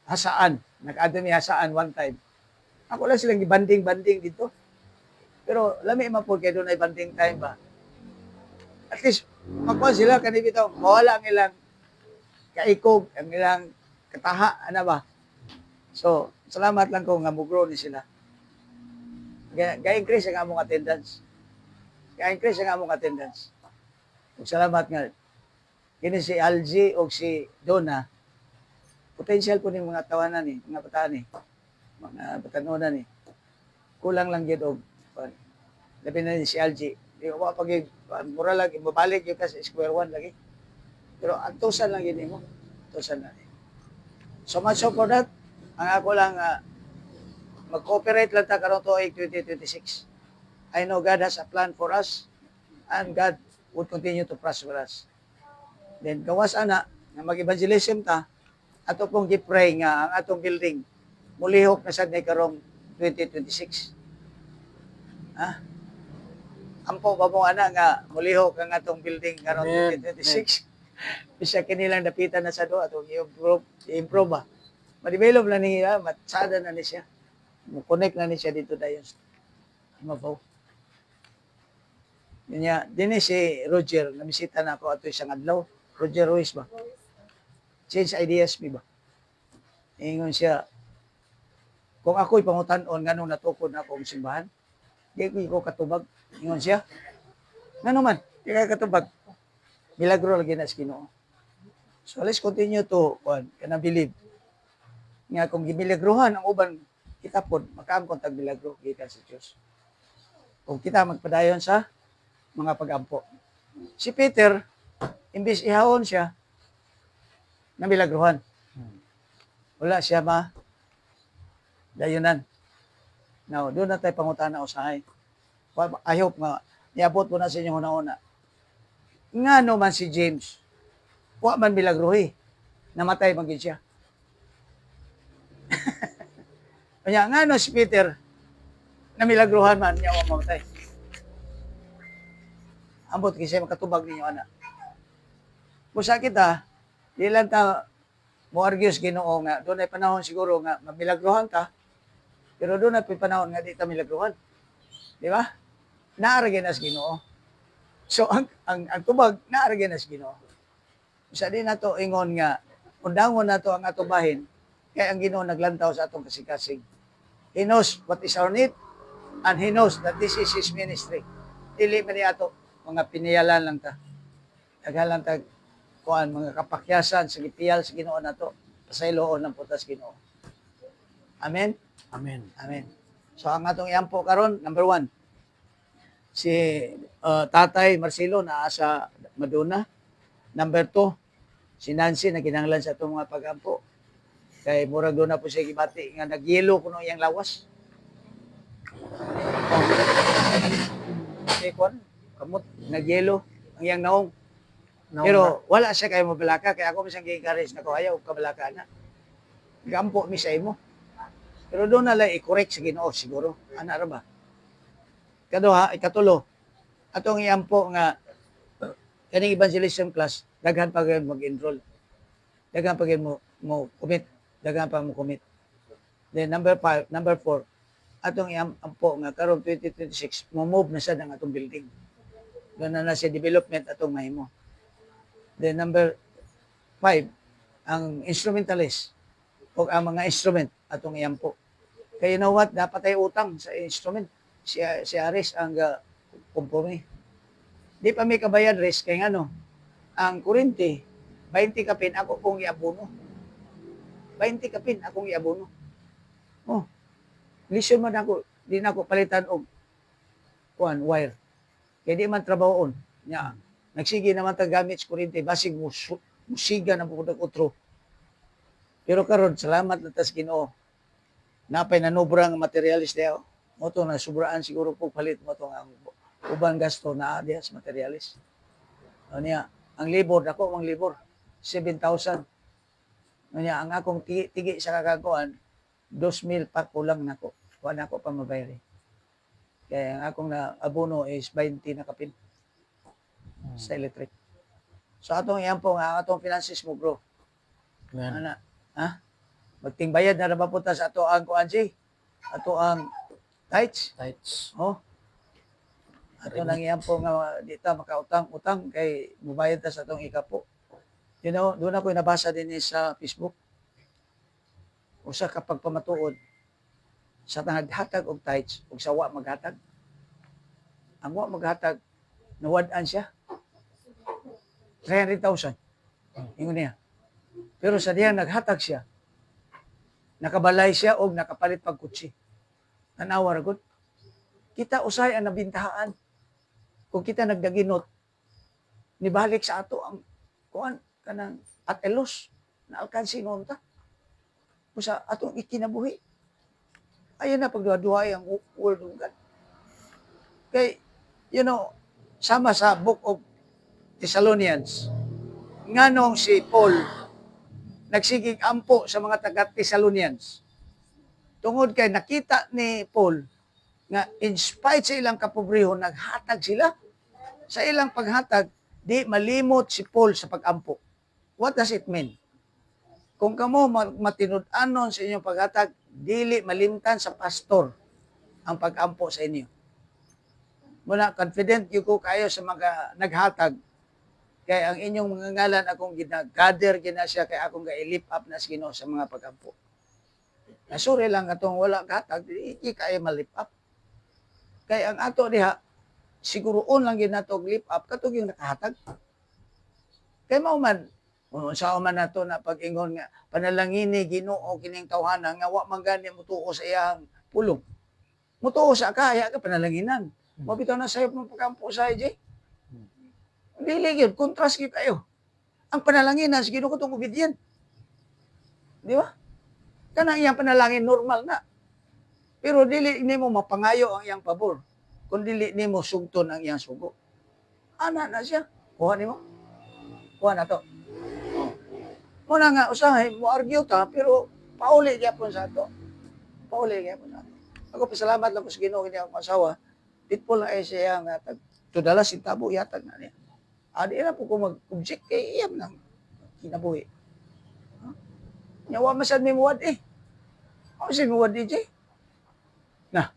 hasaan. Nag-ato mi hasaan one time. Ako lang silang banding-banding dito. Pero lami man po kayo doon ay banding time ba? At least, magkuhan sila, kanibitaw, mawala ang ilang kaikog, ang ilang kataha, ano ba? So, salamat lang ko nga mugro ni sila. Ga-increase ang among attendance. Ga-increase ang among attendance. Ug salamat nga. Kini si Algie o si Donna, potential po ng mga tawanan ni, mga bataan ni, mga batanunan ni. Kulang lang yun og labi na ni si Algie. Di ko pag mura lagi, mabalik yung kasi square one lagi. Pero ang tusan lang yun mo. Tusan na. So much so for that, ang ako lang mag-cooperate lang ta karon tuig 2026. I know God has a plan for us and God would continue to prosper us. Then gawas ana na mag-evangelism ta ato pong gi-pray nga ang atong building mulihok na sad ni karong 2026. Ha? Ampo ba mo ana nga mulihok ang atong building karon 2026. Bisa kinilang dapitan na sa do atong i-improve ba. Ma-develop na niya, matsada na ni siya. Mo-connect na ni siya dito dayon. Mabaw. Niya, din si Roger, namisita na ako ato isang adlaw. Roger Ruiz ba? Change ideas mi ba? Ingon siya, kung ako'y pangutan-on, nganong natukod na akong simbahan, di ko katubag. Ingon siya, nga naman, di ka katubag. Milagro lagi na sa Ginoo. So let's continue to believe. Nga kung gimilagruhan ang uban kita pod, makaangkon tag milagro gikan sa Dios. Kung kita magpadayon sa mga pag-ampo. Si Peter, imbis ihawon siya, na milagruhan. Wala siya dayunan. Now, doon na tayo pangutana usahay. I hope nga, niabot po na sa inyong una-una. Nga no man si James, wa man milagruhi, namatay magin siya. Kanya, nga no si Peter, na milagruhan man, niya wa mamatay. Ambot kasi makatubag ninyo, anak. Musa kita, di lang ta mo argues Ginoo nga, doon ay panahon siguro nga, mamilagruhan ka, pero doon ay panahon nga, di ta milagruhan. Di ba? Naaragin as Ginoo. So, ang tubag, naaragin as Ginoo. Sa di na to ingon nga, undangon na to ang atubahin, kaya ang Ginoo naglantaw sa atong kasikasig. He knows what is our need, and He knows that this is His ministry. Dili man ato, mga piniyalan lang ta. Naghalang ta, mga kapakyasan, sa gipiyal sa Ginoo na to, pasayloon ng putas Ginoo. Amen? Amen. Amen. So, ang atong iampo karon number 1, si Tatay Marcelo na sa Maduna. Number 2, si Nancy na kinahanglan sa itong mga pag-ampo. Kay murag doon na po siya gibati nga nagyelo kuno iyang lawas. Kamot nagyelo ang iyang naong. Pero wala siya kay mabalaka kay ako bisang gi-encourage nako ayaw kabalaka na. Gampo mi sa imo. Pero doon na lang i-correct sa Ginoo siguro. Ana ra ba? Kaduha, ikatulo. Atong iampo nga kaning evangelism class, daghan pa gyud mag-enroll. Daghan pa gyud mo commit. Daghan pa mo commit. Then number 4, atong iampo nga karon 2026 mo-move na siya ng atong building. Doon na siya development atong mahimo. Then number 5, ang instrumentalist o ang mga instrument atong iampo. Kaya you know what, dapat tayo utang sa instrument. Si Aris ang kumpuni. Di pa may kabayad res kay ano, ang kurente 20 kapin ako kung iabono. 20 kapin akong iabono. Oh, lisyon man ako, di na ako palitan og wire. Kaya di man trabahoon. Nya, nagsige naman ta gamit sa kurente basig musiga na pud utro. Pero karon salamat na tas Ginoo. Napay nanubra nga materialis diha. Mo to na sobraan siguro po palit mo to ang uban gasto na diha sa materialis. O niya, ang libor dako ang libor 7,000. Niya ang akong tigi sa kakakuan 2,000 pa kulang nako. Kuan ako pa mabayari. Kaya ang akong na abono is 20 na kapin sa electric. So atong iyan po nga atong finances mo bro. Ana, ha? Magtingbayad na ba punta sa ato ang kuan si? Ato ang tithes. Oh. Ato nang iyan po nga di ta makautang-utang kay mubayad ta sa atong ikapo. You know, doon ako nabasa din sa Facebook. Usa ka pagpamatuod sa naghatag og tithes ug sa wa maghatag. Ang wa maghatag nawad-an siya. 300,000. Ingon niya. Pero sa diha naghatag siya, nakabalay siya og nakapalit pag kutsi. Tanawa ra gud. Kita usay ang nabintahaan. Kung kita nagdaginot, nibalik sa ato ang kuan kanang atelos na alkansi noon ta. Usa atong ikinabuhi. Ayan na pagduha-duhay ang world of God. Kay, you know, sama sa book of Thessalonians, nganong si Paul nagsigig ampo sa mga taga-Thessalonians. Tungod kay nakita ni Paul nga in spite sa ilang kapobrehon, naghatag sila. Sa ilang paghatag, di malimot si Paul sa pag-ampo. What does it mean? Kung kamo matinud-anon sa inyong paghatag, dili malimtan sa pastor ang pag-ampo sa inyo. Muna, confident yung ko kayo sa mga naghatag. Kaya ang inyong mga ngalan akong ginag-gather siya kaya akong ga-lift up na Ginoo sa mga pag-ampo. Nasuri lang atong wala katag, di kaya ma-lift up. Kaya ang ato diha, siguroon lang ginatog lift up, katog yung nakahatag. Kaya mauman, sa man nato na pag-ingon nga, panalangini Ginoo kining tawhana nga wa man gani mutuo sa iyang pulong. Mutuo sa kaya ka panalanginan. Mabitaw na sayop ng pagkampo sa IJ. Dili yun, contrast yun kayo. Ang panalangin sa Ginoo katong obedient. Di ba? Kanang iyang panalangin normal na. Pero dili nimo mapangayo ang iyang pabor. Kung dili nimo sugton ang iyang sugo. Ana na siya. Kuha nimo. Kuha na to. Muna nga, usahay, mo argue ta, pero pauli gyapon sa ato. Pauli gyapon sa ato. Ako pasalamat lang ko sa Ginoo kini akong asawa. Pitpol na ay siya nga tudala si tabo yatag na niya. Adi na po ko mag-object kay iyam nang kinabuhi. Huh? Nyawa masad may muwad eh. Ako si muwad DJ. Na.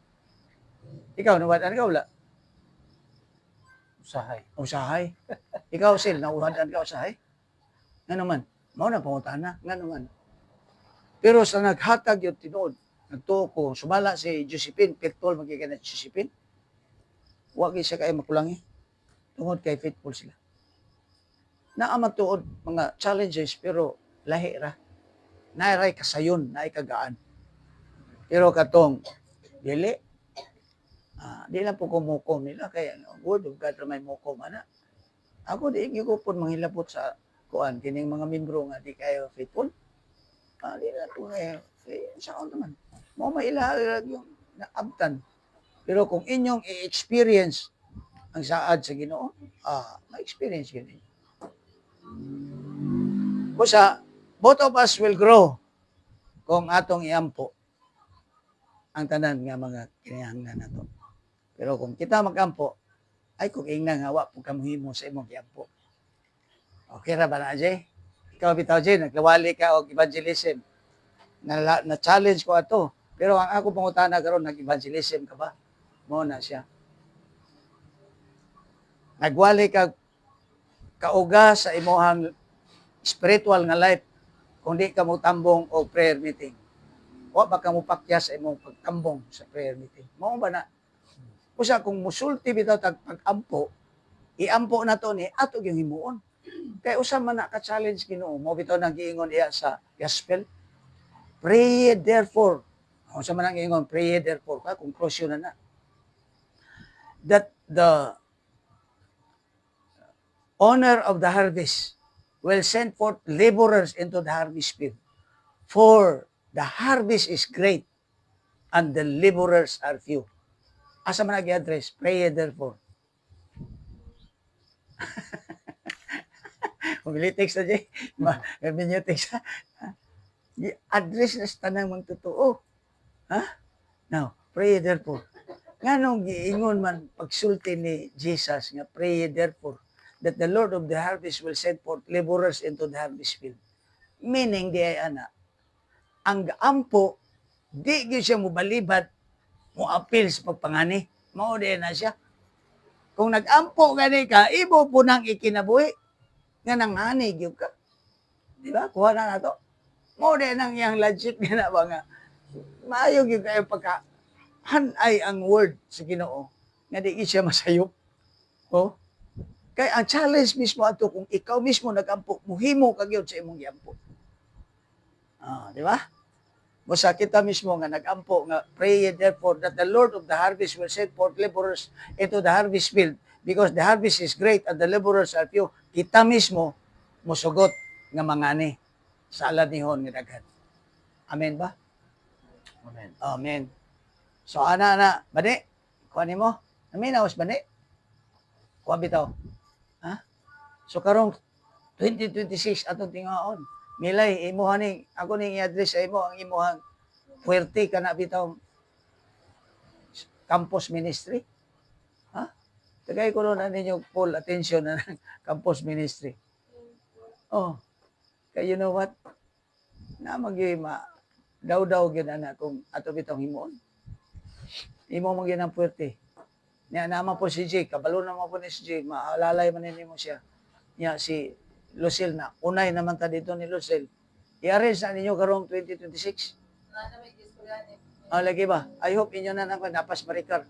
Ikaw nawadan ka wala? Usahay. Ikaw sil nawadan ka usahay? Nga naman. Mao na pangutana, nga naman. Pero sa naghatag yung tinuod, nagtuo ko, sumala si Josephine, Pitpol, magiging na Josephine. Huwag siya kayo makulangi. Tungod kay faithful sila. Naamatuod mga challenges, pero lahi ra. Nairay kasayon, naay kagaan. Pero katong, dili. Di lang po kumukom nila, kaya word of God ramay mukom, ana. Ako di ko po manghilapot sa kuan kining mga membro nga di kayo faithful. Di na po ngayon. Saan naman? Mo mailalag yung naabtan. Pero kung inyong i-experience ang saad sa Ginoo, ma-experience yun. Kusa, both of us will grow kung atong iampo ang tanan nga mga kinahanglan nato. Pero kung kita magampo, ay kung ingna nga wa po kamuhimo sa imong iampo. Okay ra ba na, Jay? Ikaw bitaw, Jay, naglawali ka og evangelism. na challenge ko ato. Pero ang ako pangutana karon nag-evangelism ka ba? Mo na siya. Nagwali ka kauga sa imuhang spiritual nga life kung di ka mo tambong o prayer meeting. O baka mo pakya sa imong pagtambong sa prayer meeting. Mao ba na? Usa kung musulti bitaw tag pag-ampo, iampo na to ni ato gyud himuon. Kay usa man na ka-challenge Ginoo, mo bitaw nang giingon iya sa gospel. Pray therefore. Usa man ang giingon, pray therefore. Ka conclusion na that the owner of the harvest will send forth laborers into the harvest field. For the harvest is great and the laborers are few. Asa man nag-address? Pray therefore. Pumili text na Jay. Minyo text na. Address na sa tanang mga totoo. Ha? Now, pray therefore. Nga nung giingon man pagsulti ni Jesus nga pray therefore that the Lord of the harvest will send forth laborers into the harvest field. Meaning, di ay ana, ang ampo, di gyud siya mobalibad, mo appeal sa pagpangani. Mao di na siya. Kung nag-ampo gani ka, ibo po nang ikinabuhi. Nga nangani gyud ka. Di ba? Kuha na nato. Mao di nang iyang logic na ba nga. Maayo gyud kayo pagka hanay ang word sa Ginoo nga di siya masayop. Oh. Kay ang challenge mismo ato kung ikaw mismo nag-ampo, muhimo ka gyud sa imong giampo. Ah, di ba? Basta kita mismo nga nag-ampo nga pray therefore that the Lord of the harvest will send forth laborers into the harvest field because the harvest is great and the laborers are few. Kita mismo mosugot nga mangani sa alanihon nga daghan. Amen ba? Amen. Amen. So ana bani, kuha nimo. Naminawas bani. Kuha bitaw. Ha? So karong 2026 atong tingaon. Milay imuha ni ako ning i-address sa imo ang imuhang puwerte kana bitaw campus ministry. Ha? Tagay ko na ninyo full attention na ng campus ministry. Oh. Kay you know what? Na ma daw gyud ana kung ato bitaw himuon. Imo man gyud ang puwerte. Niya naman po si Jay, kabalo naman po ni si Jay, maalalay man nimo siya. Niya si Lucille na, unay naman ta dito ni Lucille. I-arrange na ninyo karong 2026. Lagi ba? I hope inyo na nang napas marikar.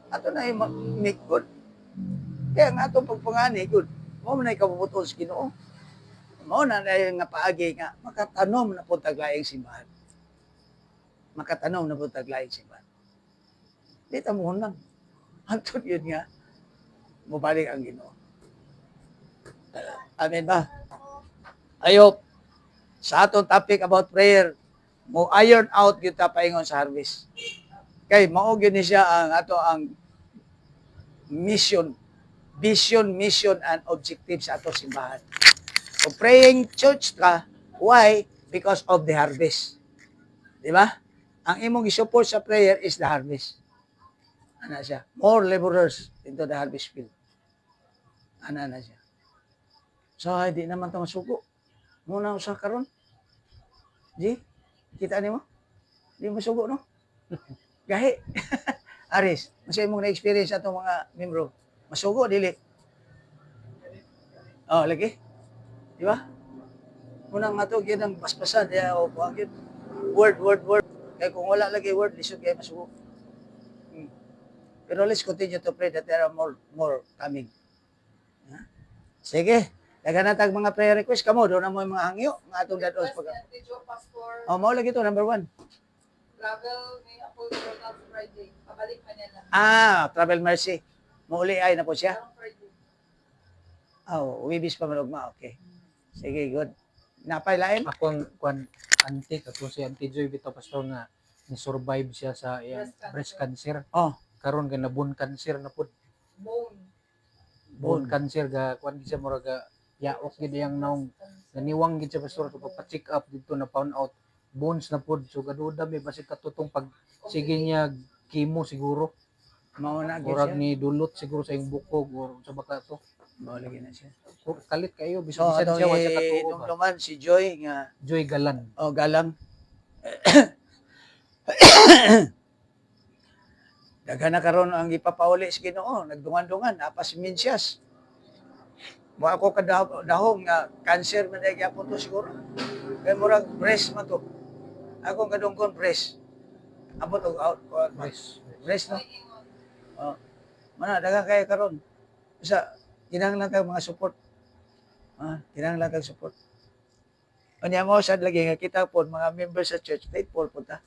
Ato na yung make good. Kaya nga itong pagpangani, good. Mo na ikabubuton sa Ginoo. Mo na yung nga paagi nga, makatanom na po taglaing simbahan. Makatanom na po taglaing simbahan. Di tamuhon lang. Antod yun nga, mabalik ang Ginoo. Amen ba? I hope sa atong topic about prayer, mo iron out gyud ta paingon sa harvest. Kay mao gyud ni siya ang ato ang mission, vision, mission and objective sa ato simbahan. So praying church ka, why? Because of the harvest. Di ba? Ang imong gi-support sa prayer is the harvest. Ana siya? More laborers into the harvest field. Ana na siya. So, di naman ito masuko. Muna usah karon. Di? Kita ni mo? Di masuko, no? Gahi. Aris, masaya mong na-experience atong mga membro. Masuko, dili. Oh, lagi. Di ba? Munang nga ito, yun ang paspasan. O, buhagin. Word. Kaya kung wala lagi word, lisod kayo masuko. Pero let's continue to pray that there are more coming. Sige. Dagan natag mga prayer request kamo, doon na mo yung mga hangyo, mga atong dados pag. Oh, mao lagi to number 1. Travel ni Apple Journal Friday. Pabalik Manila. Travel mercy. Mauli ay na po siya. Friday. Wibis pa manugma. Okay. Sige, good. Napay lain? Akong auntie kato si Auntie Joy bitaw pastor nga ni survive siya sa iyang breast cancer. Oh, Karon nga na bone cancer na pud. Bone cancer ga kuan siya mura ga yaok gid yang naong naniwang gid siya pastor to pa-check up dito na found out bones na pud so gaduda may basig katutong pag sige niya chemo siguro mao na gyud murag siya. ni dulot siguro sa iyong bukog or sa baka to Mao lagi na siya. so, kalit kayo So, bisan atong siya wa siya katuo ba idumduman si Joy nga Joy Galan galang. Daghan na karon ang ipapauli sa Ginoo, nagdungan-dungan, apas minsyas. Mo ako kadahong nga cancer man ay gyapon to siguro. Kay murag breast man to. Ako kadungkon breast. Amo to out breast no. Oh. Mana daghang kay karon. Sa kinahanglan kay mga support. Kinahanglan kay support. Unya mo sad lagi nga kita pod mga members sa church faithful pod ta.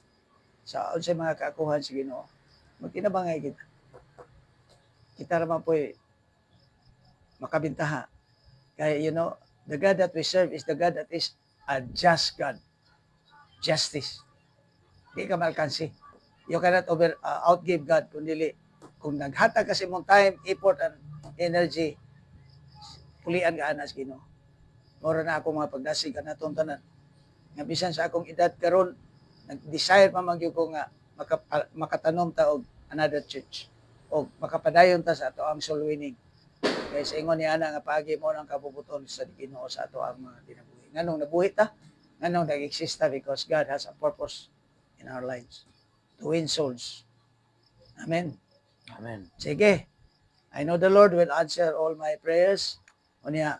Sa unsay mga kaakuhan sa Ginoo. Magkinabangay kita. Kita naman po makabintaha. Kaya, the God that we serve is the God that is a just God. Justice. Di ka malkansi. You cannot outgive God. Kung naghatag kasi mong time, effort, and energy, pulian ka anas Ginoo. Mora na ako mga pagdasig ka na tanan. Nga bisan sa akong edad karon, nag-desire pa magyo ko nga makatanom ta og another church o makapadayon ta sa ato ang soul winning kay sa ingon ni ana nga paagi mo nang kabubuton sa Ginoo sa ato ang mga kinabuhi nganong nabuhi ta nganong nag-exist ta because God has a purpose in our lives to win souls. Amen. Sige, I know the Lord will answer all my prayers. Unya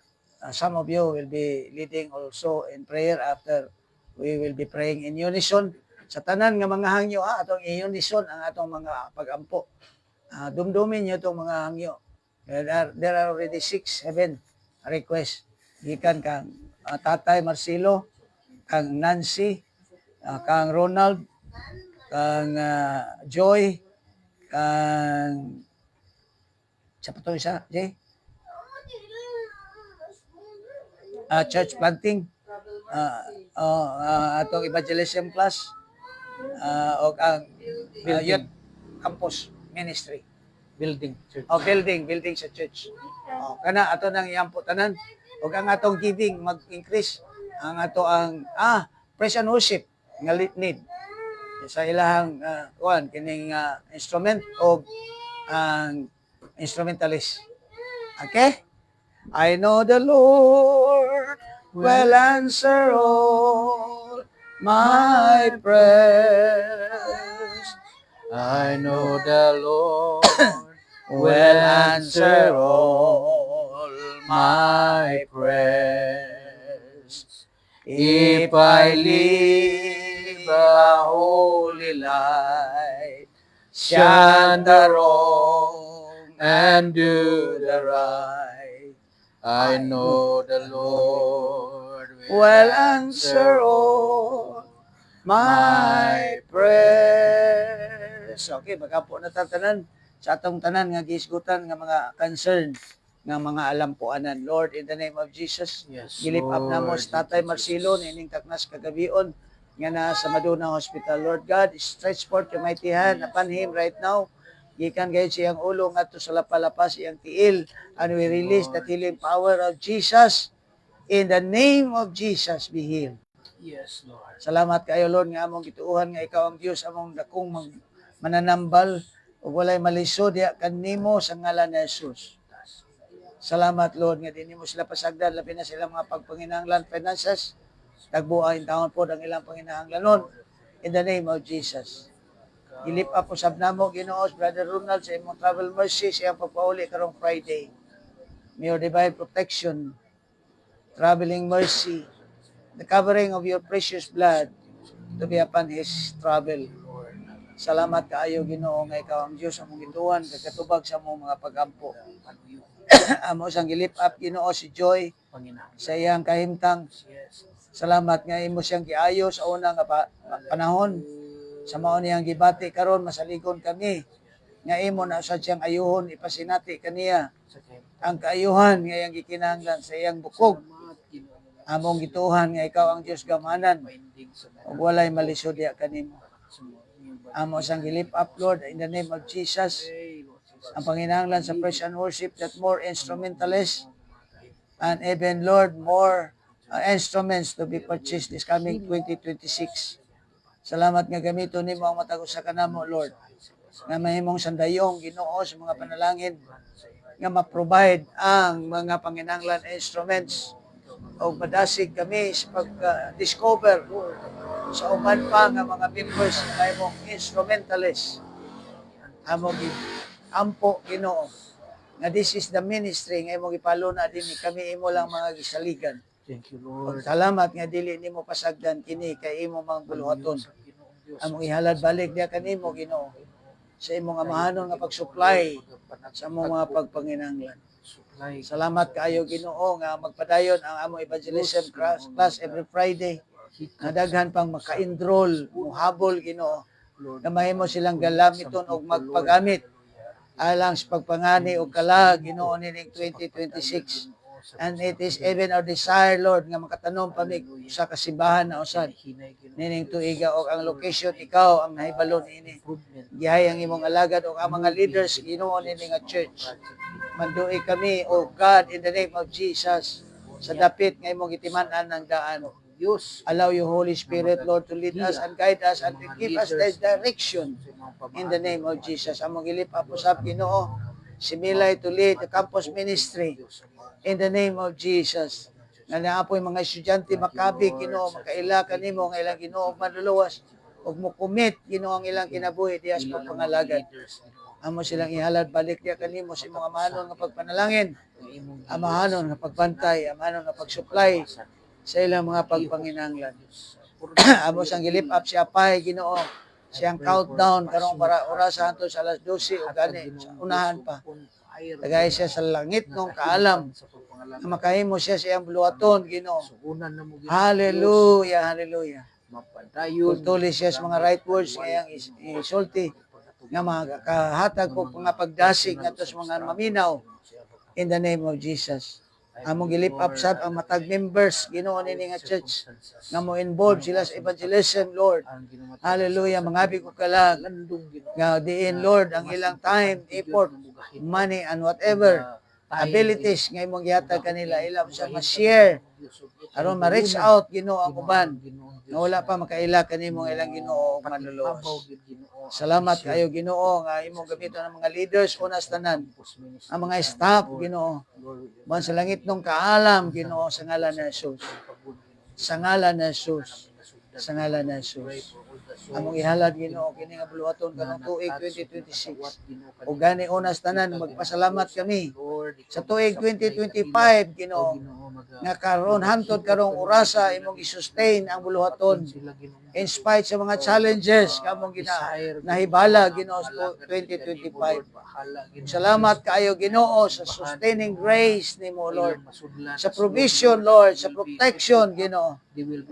some of you will be leading also in prayer after we will be praying in unison. Sa tanan nga mga hangyo, atong i-unison ang atong mga pag-ampo. Dumdumin nyo itong mga hangyo. There are already 7 requests. Gikan kang Tatay Marcelo, kang Nancy, kang Ronald, kang Joy, kang sa pa isa, Jay? Church planting, atong evangelism class, o ang youth campus ministry. Building church. Building sa church. Kana ato nang iampo tanan. O ang atong giving mag-increase. Ang ato ang praise and worship nga need. Sa ilahang kining instrument o ang instrumentalist. Okay? I know the Lord will answer all my prayers. I know the Lord Will answer all my prayers. If I live a holy life, shun the wrong and do the right, I know the Lord will answer all my prayers. Okay, magkapo na tanan sa atong tanan nga gisgutan nga mga concern nga mga alampuanan. Lord, in the name of Jesus, Yes, gilip up na mo Lord. sa Tatay Marcelo, nining taknas kagabion, nga na sa Maduna Hospital. Lord God, stretch forth your mighty hand upon him right now. Gikan gayud siyang ulo ngadto sa lapalapas iyang tiil, and we release the healing power of Jesus. In the name of Jesus, be healed. Yes, Lord. Salamat kayo, Lord, nga among gituuhan nga ikaw ang Diyos among dakong mananambal ug walay malisod diha kanimo sa ngalan ni Jesus. Salamat, Lord, nga dinhi mo sila pasagdan labi na sila mga pagpanginahanglan finances. Tagbo ang taon po ang ilang panginahanglanon. In the name of Jesus. Ilip up usab namo Ginoo Brother Ronald sa imong travel mercy sa iyang pagpauli karong Friday. May your divine protection, traveling mercy, the covering of your precious blood to be upon his travel. Salamat kaayo Ginoo nga ikaw ang Dios among gituan kagkatubag sa among mga pagampo. Amo sang gilip up Ginoo si Joy sa iyang kahimtang. Salamat nga imo siyang giayo sa una nga panahon. Sa mao niyang gibati karon masaligon kami nga imo na sa siyang ayuhon ipasinati kaniya ang kaayuhan nga iyang gikinahanglan sa iyang bukog. Among gituhan nga ikaw ang Dios gamanan ug walay malisod diha kanimo. Amo sang gilip up Lord in the name of Jesus. Ang panginahanglan sa praise and worship that more instrumentalists and even Lord more instruments to be purchased this coming 2026. Salamat nga gamiton nimo ang matag usa kanamo Lord. Nga mahimong sandayong Ginoo sa mga panalangin nga ma-provide ang mga panginahanglan instruments o madasig kami sa pag-discover sa uman pa nga mga members na imong instrumentalist. Among ampo Ginoo nga this is the ministry nga imong ipalo na dinhi kami imo lang mga gisaligan. Thank you, Ug Lord. salamat nga dili nimo pasagdan kini kay imo mang buluhaton. Among ihalad balik diya kanimo Ginoo sa imong amahanon nga pag-supply sa among mga pagpanginahanglan. Salamat kaayo Ginoo nga magpadayon ang among evangelism class every Friday. Nga daghan pang maka-enroll, muhabol Ginoo. Na mahimo silang galamiton og magpagamit alang sa pagpangani og kalag Ginoo nining 2026. And it is even our desire, Lord, nga makatanom pa mi sa kasimbahan na usad nining tuiga og ang location ikaw ang nahibalo niini. Gihay ang imong alagad og ang mga leaders Ginoo nining nga church. Manduay kami, oh God, in the name of Jesus, sa dapit nga imong gitiman-an ng daan. Diyos, Allow your Holy Spirit, Lord, to lead us and guide us and to give us the direction in the name of Jesus. Among gilip apusap Ginoo, si Milay to lead the campus ministry in the name of Jesus. Nga naapoy mga estudyante makabi Ginoo, makaila kanimo nga ilang Ginoo manluluwas ug mo commit Ginoo ang ilang kinabuhi diya sa pagpangalagad. Amo silang ihalad balik diya kanimo sa imong amahanon nga pagpanalangin, amahanon nga pagbantay, amahanon nga pagsupply sa ilang mga pagpanginahanglan. Amo sang gilip up si Apay Ginoo, siyang countdown karong para orasan to sa alas 12 o gani sa unahan pa. Tagay siya sa langit nung kaalam na makahimo siya sa iyang buluhaton Ginoo. Hallelujah, hallelujah. Pagtuloy siya sa mga right words nga iyang isulti nga makakahatag ko mga pagdasig nga sa mga maminaw in the name of Jesus. Among gilip up sad ang matag members Ginoo nini nga church nga mo involved sila sa evangelism, Lord. Hallelujah, mangabi ko kalag nga diin Lord ang ilang time, effort, money and whatever abilities nga imong gihatag kanila ilang sa ma-share aron ma-reach out Ginoo ang uban nga wala pa makaila kanimo ilang Ginoo ug manluluwas. Salamat kayo Ginoo nga imong gamiton ang mga leaders unas tanan, ang mga staff Ginoo. Man sa langit nung kaalam Ginoo sa ngalan ni Jesus. Sa ngalan ni Jesus. Sa ngalan ni Jesus. Among ihalad Ginoo kini nga buluhaton kanang tuig 2026. Ug gani unas tanan magpasalamat kami sa tuig 2025 Ginoo nga karon hantod karong orasa imong i-sustain ang buluhaton in spite sa mga challenges nga among nahibala Ginoo sa 2025. Salamat kaayo Ginoo sa sustaining grace nimo Lord, sa provision Lord, sa protection Ginoo.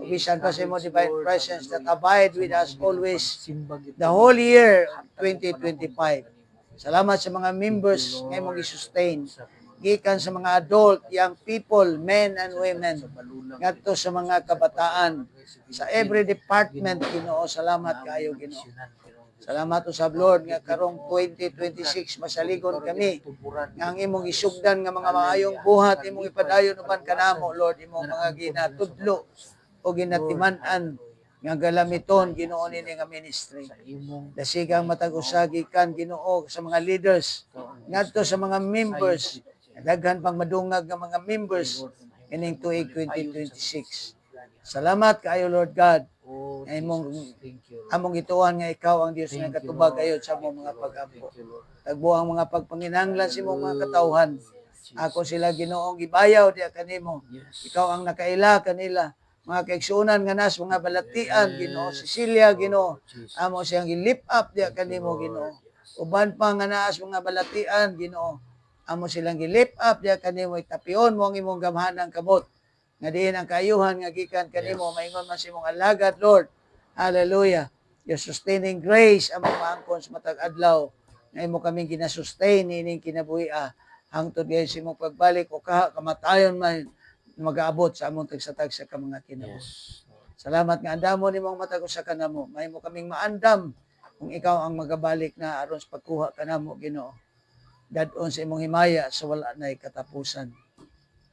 Bisan pa sa imong divine presence that abide with us always the whole year 2025. Salamat sa mga members nga imong i-sustain gikan sa mga adult, young people, men and women, ngadto sa mga kabataan, sa every department Ginoo. Salamat kaayo Ginoo. Salamat usab Lord nga karong 2026 masaligon kami nga ang imong isugdan nga mga maayong buhat imong ipadayon uban kanamo Lord, imong mga ginatudlo o ginatiman-an nga galamiton Ginoo nini nga ministry. Dasigang matag usa gikan Ginoo sa mga leaders ngadto sa mga members, daghan pang madungag nga mga members ining tuig 2026. Salamat kaayo Lord God. Among ituan nga ikaw ang Dios nga katubag ayon sa among mga pag-ampo. Tagbo ang mga pagpanginahanglan sa imong mga katawhan. Ako sila Ginoong gibayaw diya kanimo. Ikaw ang nakaila kanila. Mga kaigsunan nga nas mga balatian Ginoo, Cecilia Ginoo. Amo siyang gi-lift up diya kanimo Ginoo. Uban pa nga naas mga balatian Ginoo. Amo silang gi-lift up diya kanimo, itapion mo ang imong gamhanang kamot. Nga diin ang kaayuhan nga gikan kanimo, maingon man sa imong alagad Lord. Hallelujah. Your sustaining grace among maangkon sa matag adlaw nga imo kaming ginasustain ining kinabuhi hangtod gayud sa imong pagbalik o kamatayon man mag-aabot sa among tagsa-tagsa ka mga kinabuhi. Salamat nga andamon nimong matag usa kanamo. Mahimo kaming maandam kung ikaw ang magabalik na aron sa pagkuha kanamo Ginoo. Dadon sa imong himaya sa wala nay katapusan.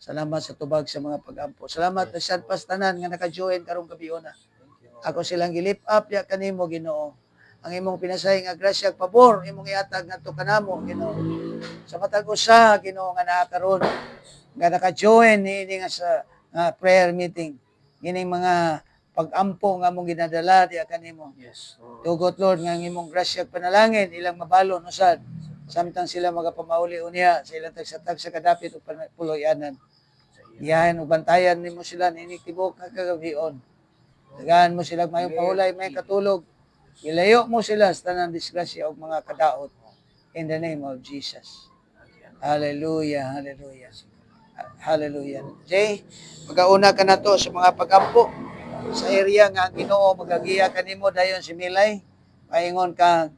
Salamat sa tubag sa mga pag-ampo. Salamat sa sad pastanan nga naka-join karong gabiona. Ako silang gilip up ya kanimo Ginoo. Ang imong pinasay nga grasya ug pabor imong ihatag ngadto kanamo Ginoo. Sa matag usa Ginoo nga naa karon nga naka-join niini nga sa nga prayer meeting. Kining mga pag-ampo nga mong ginadala diha kanimo. Yes, Lord. Tugot Lord nga ang imong grasya ug panalangin ilang mabalon usad samtang sila magapamauli unya sa ilang tagsa kadapit ug puloy-anan. Iyahan ug bantayan nimo sila nining tibok nga kagabion. Dagahan mo sila mayong pahulay, may katulog. Ilayo mo sila sa tanang disgrasya ug mga kadaot. In the name of Jesus. Hallelujah, hallelujah. Hallelujah. Jay, magauna ka na to sa mga pag-ampo sa area nga ang Ginoo magagiya kanimo dayon si Milay. Paingon ka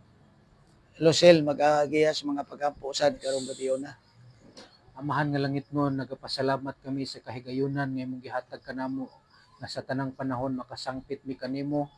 Lucel magagiya sa mga pag-ampo sad karong gabi na. Amahan nga langit nun, nagapasalamat kami sa kahigayunan nga imong gihatag kanamo nga sa tanang panahon makasangpit mi kanimo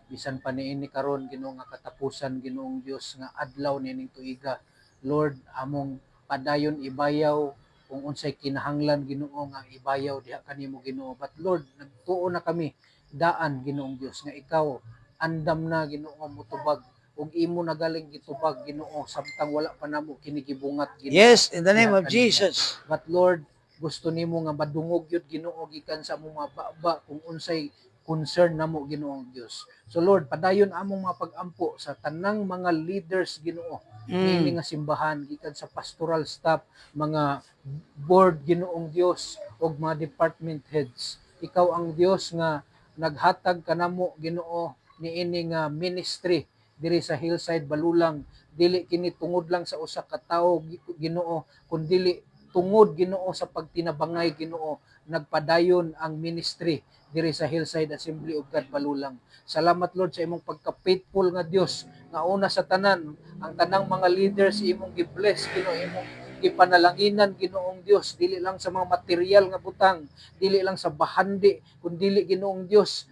bisan pa niini karon Ginoo nga katapusan Ginoong Dios nga adlaw nining tuiga. Lord, among padayon ibayaw kung unsay kinahanglan Ginoo nga ibayaw diha kanimo Ginoo. But Lord, nagtuo na kami daan Ginoong Dios nga ikaw andam na Ginoo mutubag ug imo nagaling gitubag Ginoo samtang wala pa namo kini gibungat Ginoo. Yes, in the name Diha of kanimo. Jesus. But Lord, gusto nimo nga madungog yun Ginoo gikan sa among mga baba kung unsay concern namo Ginoong Dios. So Lord, padayon among mga pag-ampo sa tanang mga leaders Ginoo. Niini nga simbahan gikan sa pastoral staff, mga board Ginoong Dios ug mga department heads. Ikaw ang Dios nga naghatag kanamo Ginoo niini nga ministry diri sa Hillside Balulang. Dili kini tungod lang sa usa ka tawo Ginoo, kundi tungod Ginoo sa pagtinabangay Ginoo nagpadayon ang ministry diri sa Hillside Assembly of God Balulang. Salamat Lord sa imong pagka-faithful nga Dios nga una sa tanan ang tanang mga leaders imong gi-bless Ginoo, imong gipanalanginan Ginoong Dios, dili lang sa mga material nga butang, dili lang sa bahandi, kundi Ginoong Dios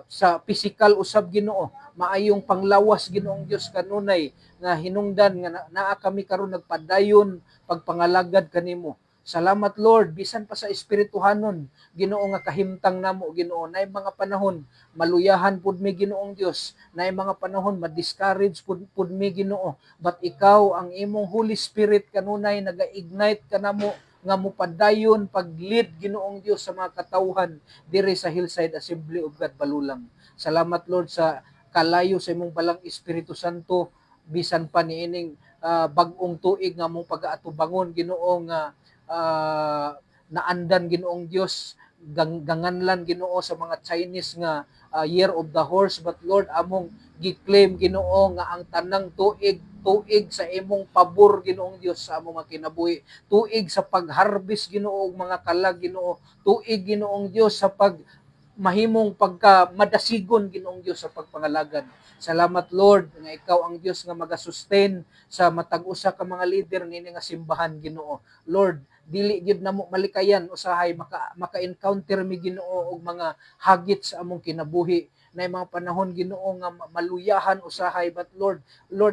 sa physical usab Ginoo, maayong panglawas Ginoong Dios kanunay nga hinungdan nga naa kami karon nagpadayon pagpangalagad kanimo. Salamat Lord, bisan pa sa espirituhanon Ginoo nga kahimtang namo Ginoo, nay mga panahon maluyahan pud mi Ginoong Dios, nay mga panahon ma-discourage pud mi Ginoo, but ikaw ang imong Holy Spirit kanunay naga-ignite kanamo nga mupadayon pag-lead Ginoong Dios sa mga katawhan diri sa Hillside Assembly of God Balulang. Salamat Lord sa kalayo sa imong balang Espiritu Santo bisan pa niining bag-ong tuig nga mong pag-aatubangon Ginoo nga naandan Ginoong Dios ganganlan Ginoo sa mga Chinese nga Year of the Horse, but Lord among gi-claim Ginoo nga ang tanang tuig sa imong pabor Ginoong Dios sa among mga kinabuhi, tuig sa pag-harvest Ginoo og mga kalag Ginoo, tuig Ginoong Dios sa mahimong pagka madasigon Ginoong Dios sa pagpangalagad. Salamat Lord nga ikaw ang Dios nga magasustain sa matag usa ka mga leader nini nga simbahan Ginoo. Lord, dili gyud namo malikayan usahay maka-encounter mi Ginoo og mga hagit sa among kinabuhi na mga panahon Ginoo nga maluyahan usahay, but Lord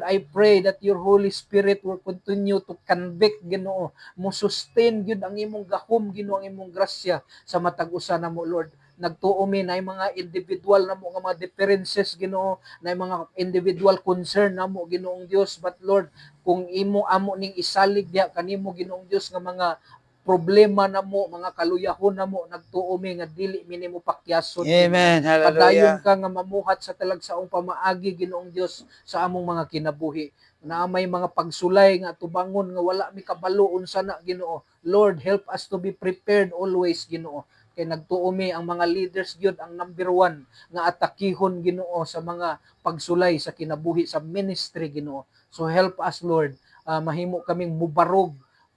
I pray that your Holy Spirit will continue to convict Ginoo, mo sustain gyud ang imong gahom Ginoo, ang imong grasya sa matag usa namo Lord. Nagtuo mi na mga individual namo nga mga differences Ginoo, na mga individual concern namo Ginoong Dios, but Lord kung imo amo ning isalig diha kanimo Ginoong Dios nga mga problema namo, mga kaluyahon namo, nagtuo mi nga dili mi nimo pakyason. Amen. Padayon Hallelujah. ka nga mamuhat sa talagsaong pamaagi Ginoong Dios sa among mga kinabuhi. Na may mga pagsulay nga tubangon nga wala mi kabalo unsa na Ginoo. Lord, help us to be prepared always Ginoo. Kay nagtuo mi ang mga leaders gyud ang number 1 nga atakihon Ginoo sa mga pagsulay sa kinabuhi sa ministry Ginoo. So help us Lord, mahimo kaming mubarog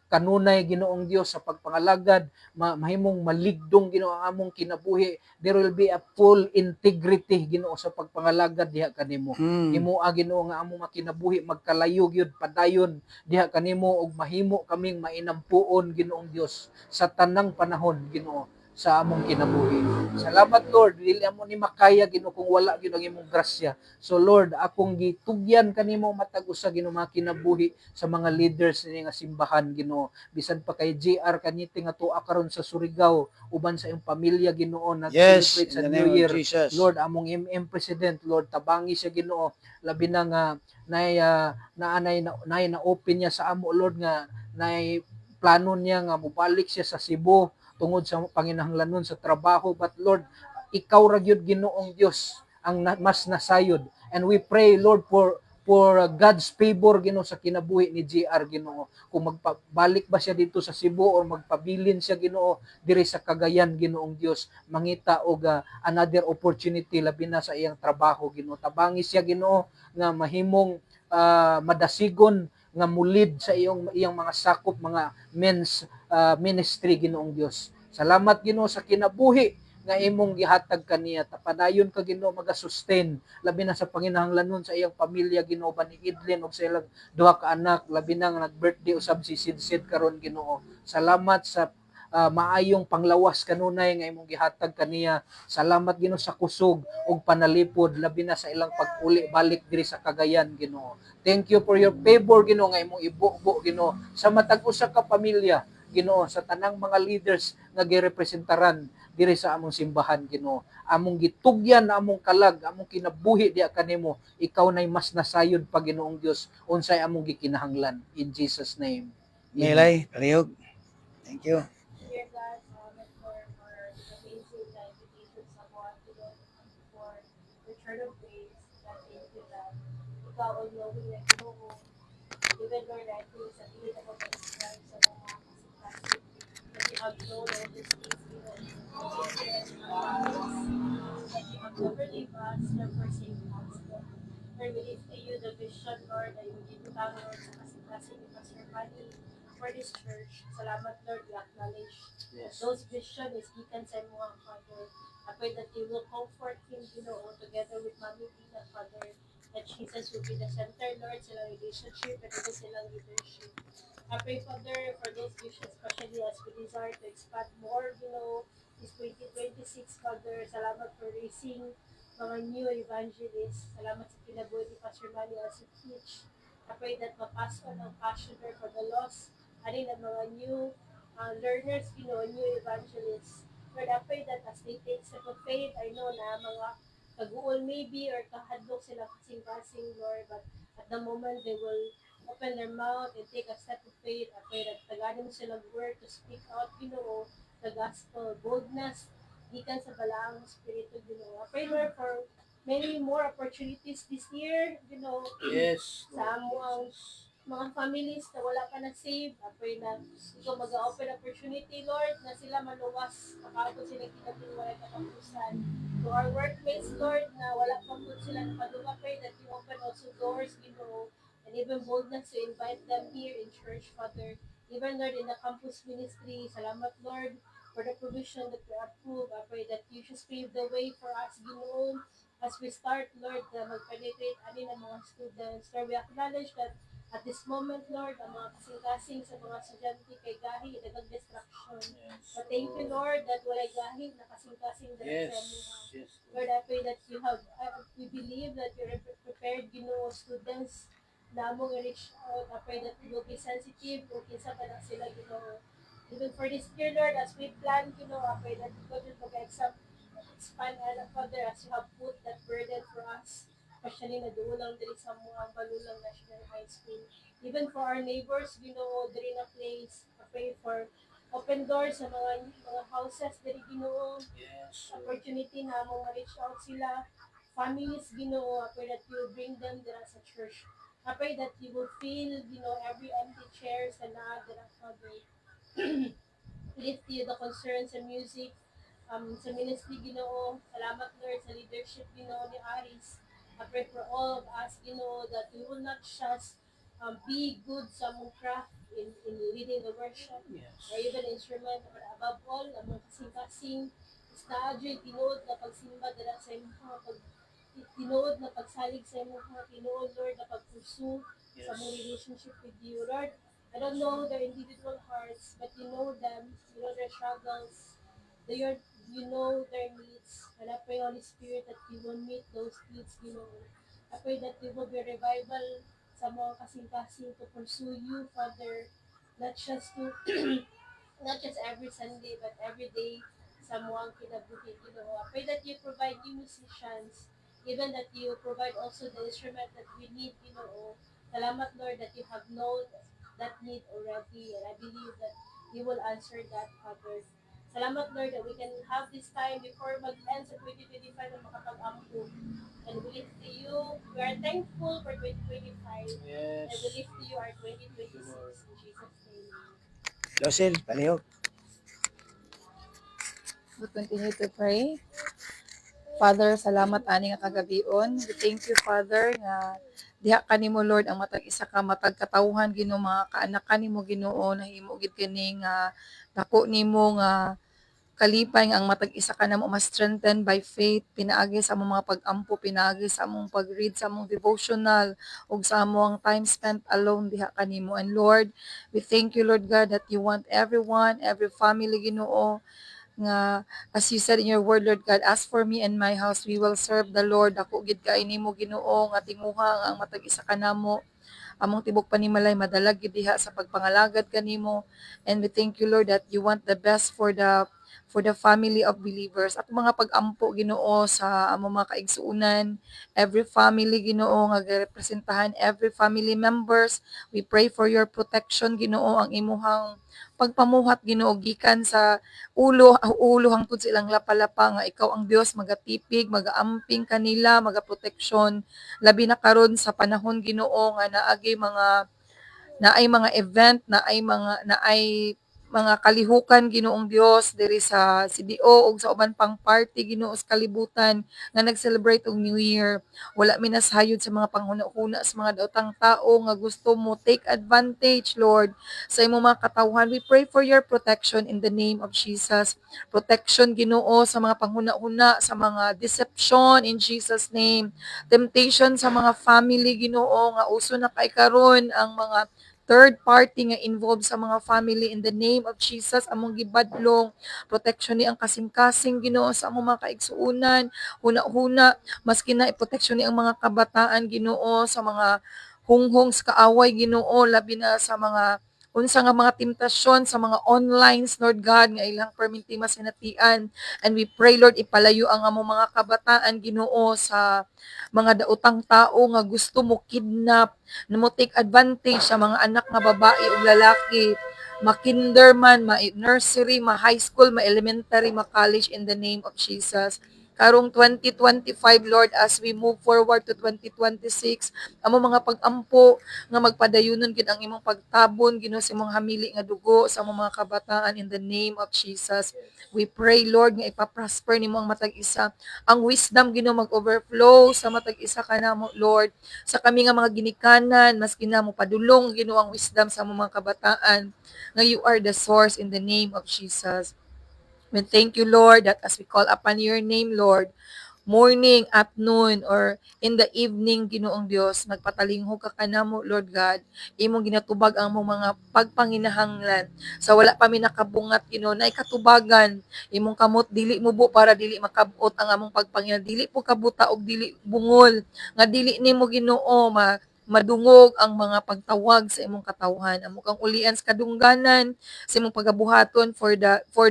kanunay Ginoong Dios sa pagpangalagad, mahimong maligdong Ginoo ang among kinabuhi. There will be a full integrity Ginoo sa pagpangalagad diha kanimo. Himoa Ginoo nga among makinabuhi magkalayo gyud padayon diha kanimo ug mahimo kaming mainampuon Ginoong Dios sa tanang panahon Ginoo sa among kinabuhi. Salamat Lord, dili amo ni makaya Ginoo kung wala gyud ang imong grasya. So Lord, akong gitugyan kanimo matag usa Ginoo mga kinabuhi sa mga leaders ni nga simbahan Ginoo. Bisan pa kay JR kaniti nga tuwa karon sa Surigao uban sa iyong pamilya Ginoo nag-celebrate sa New Year. Lord, among MM President, Lord, tabangi siya Ginoo. Labi na nga naanay na open niya sa amo Lord nga nay plano niya nga mubalik siya sa Cebu tungod sa panginahanglanon sa trabaho, but Lord, ikaw ra gyud Ginoong Dios ang mas nasayod, and we pray Lord for God's favor Ginoo sa kinabuhi ni JR Ginoo, kung magpabalik ba siya dito sa Cebu or magpabilin siya Ginoo diri sa Cagayan Ginoong Dios, mangita og another opportunity labi na sa iyang trabaho Ginoo. Tabangi siya Ginoo nga mahimong madasigon nga mulid sa iyang mga sakop, mga men's ministry Ginoong Dios. Salamat Ginoo sa kinabuhi nga imong gihatag kaniya, tapadayon ka Ginoo maga-sustain labi na sa panginahanglanon sa iyang pamilya Ginoo, ba ni Idlin og sa ilang duha ka anak, labi na nga nag-birthday usab si Sid karon Ginoo. Salamat sa maayong panglawas kanunay nga imong gihatag kaniya. Salamat Ginoo sa kusog ug panalipod labi na sa ilang pag-uli balik diri sa Cagayan Ginoo. Thank you for your favor Ginoo nga imong ibubo Ginoo sa matag usa ka pamilya Ginoo, sa tanang mga leaders nga girepresentaran diri sa among simbahan Ginoo. Among gitugyan na among kalag, among kinabuhi diha kanimo, ikaw nay mas nasayod pa Ginoong Dios unsay among gikinahanglan, in Jesus name. Milay, palihog. Thank you. Dear God, for the amazing invitation sa mga Lord, for the turn of grace that thank you that ikaw ang knowing na Ginoo. Even Lord, I think sa dili na mag-describe sa mga kasing-kasing that you have known all these things, Ginoo. Thank you that you have loved us, that you have never leave us, nor forsake us, Lord. Lord, we lift to you the vision, Lord, that you give to Lord, sa kasing-kasing ni Pastor Manny for this church. Salamat, Lord, we acknowledge those vision is given sa mga Father. I pray that you will comfort him, together with Mommy Tina, Father, that Jesus will be the center, Lord, sa ilang relationship and even sa ilang leadership. I pray, Father, for those visions, especially as we desire to expand more, this 2026, Father. Salamat for raising mga new evangelists. Salamat sa kinabuhi ni Pastor Manny as you teach. I pray that mapas on ang passion for the lost, ani na mga new learners, new evangelists. Lord, I pray that as they take step of faith, I know na mga kaguol maybe or kahadlok sila kasing-kasing, Lord, but at the moment they will open their mouth and take a step of faith. I pray that taganin mo silang word to speak out, the gospel, boldness, gikan sa balaang spirito, I pray, Lord, for many more opportunities this year, Yes, sa amuang mga families na wala pa na-save. I pray na ikaw mag-open opportunity, Lord, na sila maluwas, makaabot sila kinapinwala katapusan. To our workmates, Lord, na wala pa po sila napaduga, pray that you open also doors, and even boldness to invite them here in church, Father. Even, Lord, in the campus ministry, salamat, Lord, for the provision that we approve. I pray that you just pave the way for us, Ginoo, as we start, Lord, na mag-penetrate ani ng mga students. Lord, we acknowledge that at this moment, Lord, ang mga kasing-kasing sa mga estudyante kay gahi, dagang distraction. But thank you, Lord, that walay gahi na kasing-kasing dala sa mga. Lord, I pray that we believe that you're prepared, students na among i-reach out. I pray that we will be sensitive kung kinsa pa na sila, Even for this year, Lord, as we plan, I pray that we go to mag-exam, expand, Father, as you have put that burden for us, especially na doon lang diri sa mga Balulang National High School. Even for our neighbors, diri na place, I pray for open doors sa mga houses diri, opportunity na mo ma-reach out sila. Families, I pray that you bring them dira sa church. I pray that you will fill, every empty chairs na dira, Father. Lift you the concerns sa music, sa ministry, Salamat, Lord, sa leadership, ni Aris. I pray for all of us, that we will not just be good sa mong craft in leading the worship, or even instrument, but above all, among kasing-kasing, isnaadyo'y tinood na pagsimba dala sa imong tinood na pagsalig sa imong tinood, Lord, na pagpursue sa mong relationship with you, Lord. I don't know their individual hearts, but you know them, you know their struggles, you know their needs, and I pray, Holy Spirit, that you will meet those needs, I pray that there will be revival sa mga kasing-kasing to pursue you, Father, not just to, not just every Sunday, but every day sa mga kinabuhi, I pray that you provide new musicians, even that you provide also the instrument that we need, Salamat, Lord, that you have known that need already, and I believe that you will answer that, Father. Salamat, Lord, that we can have this time before mag-end sa 2025 na makapag-ampo. And we lift to you. We are thankful for 2025. And we lift to you our 2026 in Jesus' name. Lucille, palihog. We continue to pray. Father, salamat ani nga kagabion. We thank you, Father, nga diha kanimo Lord ang matag isa ka matag katawhan Ginoo mga kaanak kanimo Ginoo nahimo gid kini nga dako nimo nga kalipay nga ang matag isa ka namo ma-strengthen by faith pinaagi sa among mga pag-ampo pinaagi sa among pag-read sa among devotional ug sa among time spent alone diha kanimo. And Lord, we thank you Lord God that you want everyone, every family Ginoo nga as you said in your word Lord God, as for me and my house we will serve the Lord. Dako gid kay nimo Ginoo nga tinguha nga ang matag isa kanamo among tibok panimalay madalag gid diha sa pagpangalagad kanimo. And we thank you Lord that you want the best for the family of believers at mga pag-ampo Ginoo sa among mga kaigsuonan, every family Ginoo nga representahan, every family members, we pray for your protection Ginoo ang imuhang pagpamuhat Ginoo gikan sa ulo hangtod sa ilang lapalapa nga ikaw ang Dios magatipig, magaamping kanila, magaproteksyon labi na karon sa panahon Ginoo nga naay mga event, naay mga kalihukan Ginoong Dios diri sa CDO ug sa uban pang party Ginoo sa kalibutan nga nag-celebrate og New Year. Wala mi nasayod sa mga panghuna-huna sa mga daotang tao nga gusto mo take advantage Lord sa imong mga katawhan. We pray for your protection in the name of Jesus. Protection Ginoo sa mga panghuna-huna, sa mga deception in Jesus name. Temptation sa mga family Ginoo nga uso na kay karon ang mga third party nga involved sa mga family in the name of Jesus among gibadlong protection ni ang kasing-kasing Ginoo sa among mga kaigsuonan huna-huna maski na iproteksyon ni ang mga kabataan Ginoo sa mga hunghong sa kaaway Ginoo labi na sa mga unsa nga mga temptasyon sa mga online Lord God nga ilang perminti masinatian. And we pray Lord ipalayo ang among mga kabataan Ginoo sa mga daotang tao nga gusto mo kidnap na mo take advantage sa mga anak nga babae o lalaki, ma-kinder man, ma-nursery, ma-high school, ma-elementary, ma-college in the name of Jesus. Karong 2025, Lord, as we move forward to 2026, amo mga pag-ampo nga magpadayunon gid ang imong pagtabon Ginoo sa imong hamili nga dugo sa among mga kabataan in the name of Jesus. We pray, Lord, nga ipaprosper nimo ang matag isa. Ang wisdom Ginoo mag-overflow sa matag isa kanamo, Lord. Sa kami nga mga ginikanan, maski na mo padulong Ginoo ang wisdom sa among mga kabataan nga you are the source in the name of Jesus. We thank you, Lord, that as we call upon your name, Lord, morning, at noon, or in the evening, Ginoong Dios, nagpatalingho ka kanamo, Lord God, imong ginatubag ang mong mga pagpanginahanglan. Sa wala pa mi nakabungat, Ginoo, na ikatubagan, imong kamot, dili mo bu para dili makabot ang among pagpanginahanglan. Dili po kabuta og dili bungol, nga dili nimo Ginoo, madungog ang mga pagtawag sa imong katawhan. Amo kang ulian sa kadungganan sa imong pagabuhaton for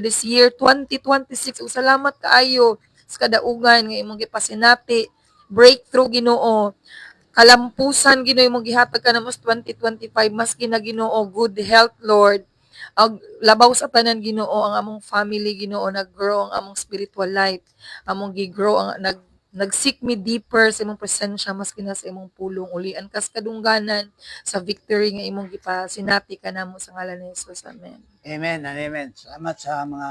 this year 2026. Ug salamat kaayo sa kadaugan nga imong gipasinati, breakthrough Ginoo, kalampusan Ginoo imong gihatag kanamo sa 2025 maski na Ginoo good health Lord. Ang labaw sa tanan Ginoo ang among family Ginoo nag-grow ang among spiritual life. Among gi-grow ang nag-seek me deeper sa imong presensya maski na sa imong pulong ulian kas kadungganan sa victory nga imong gipasinati kanamo sa ngalan ni Jesus. Amen. Amen and amen. Salamat sa mga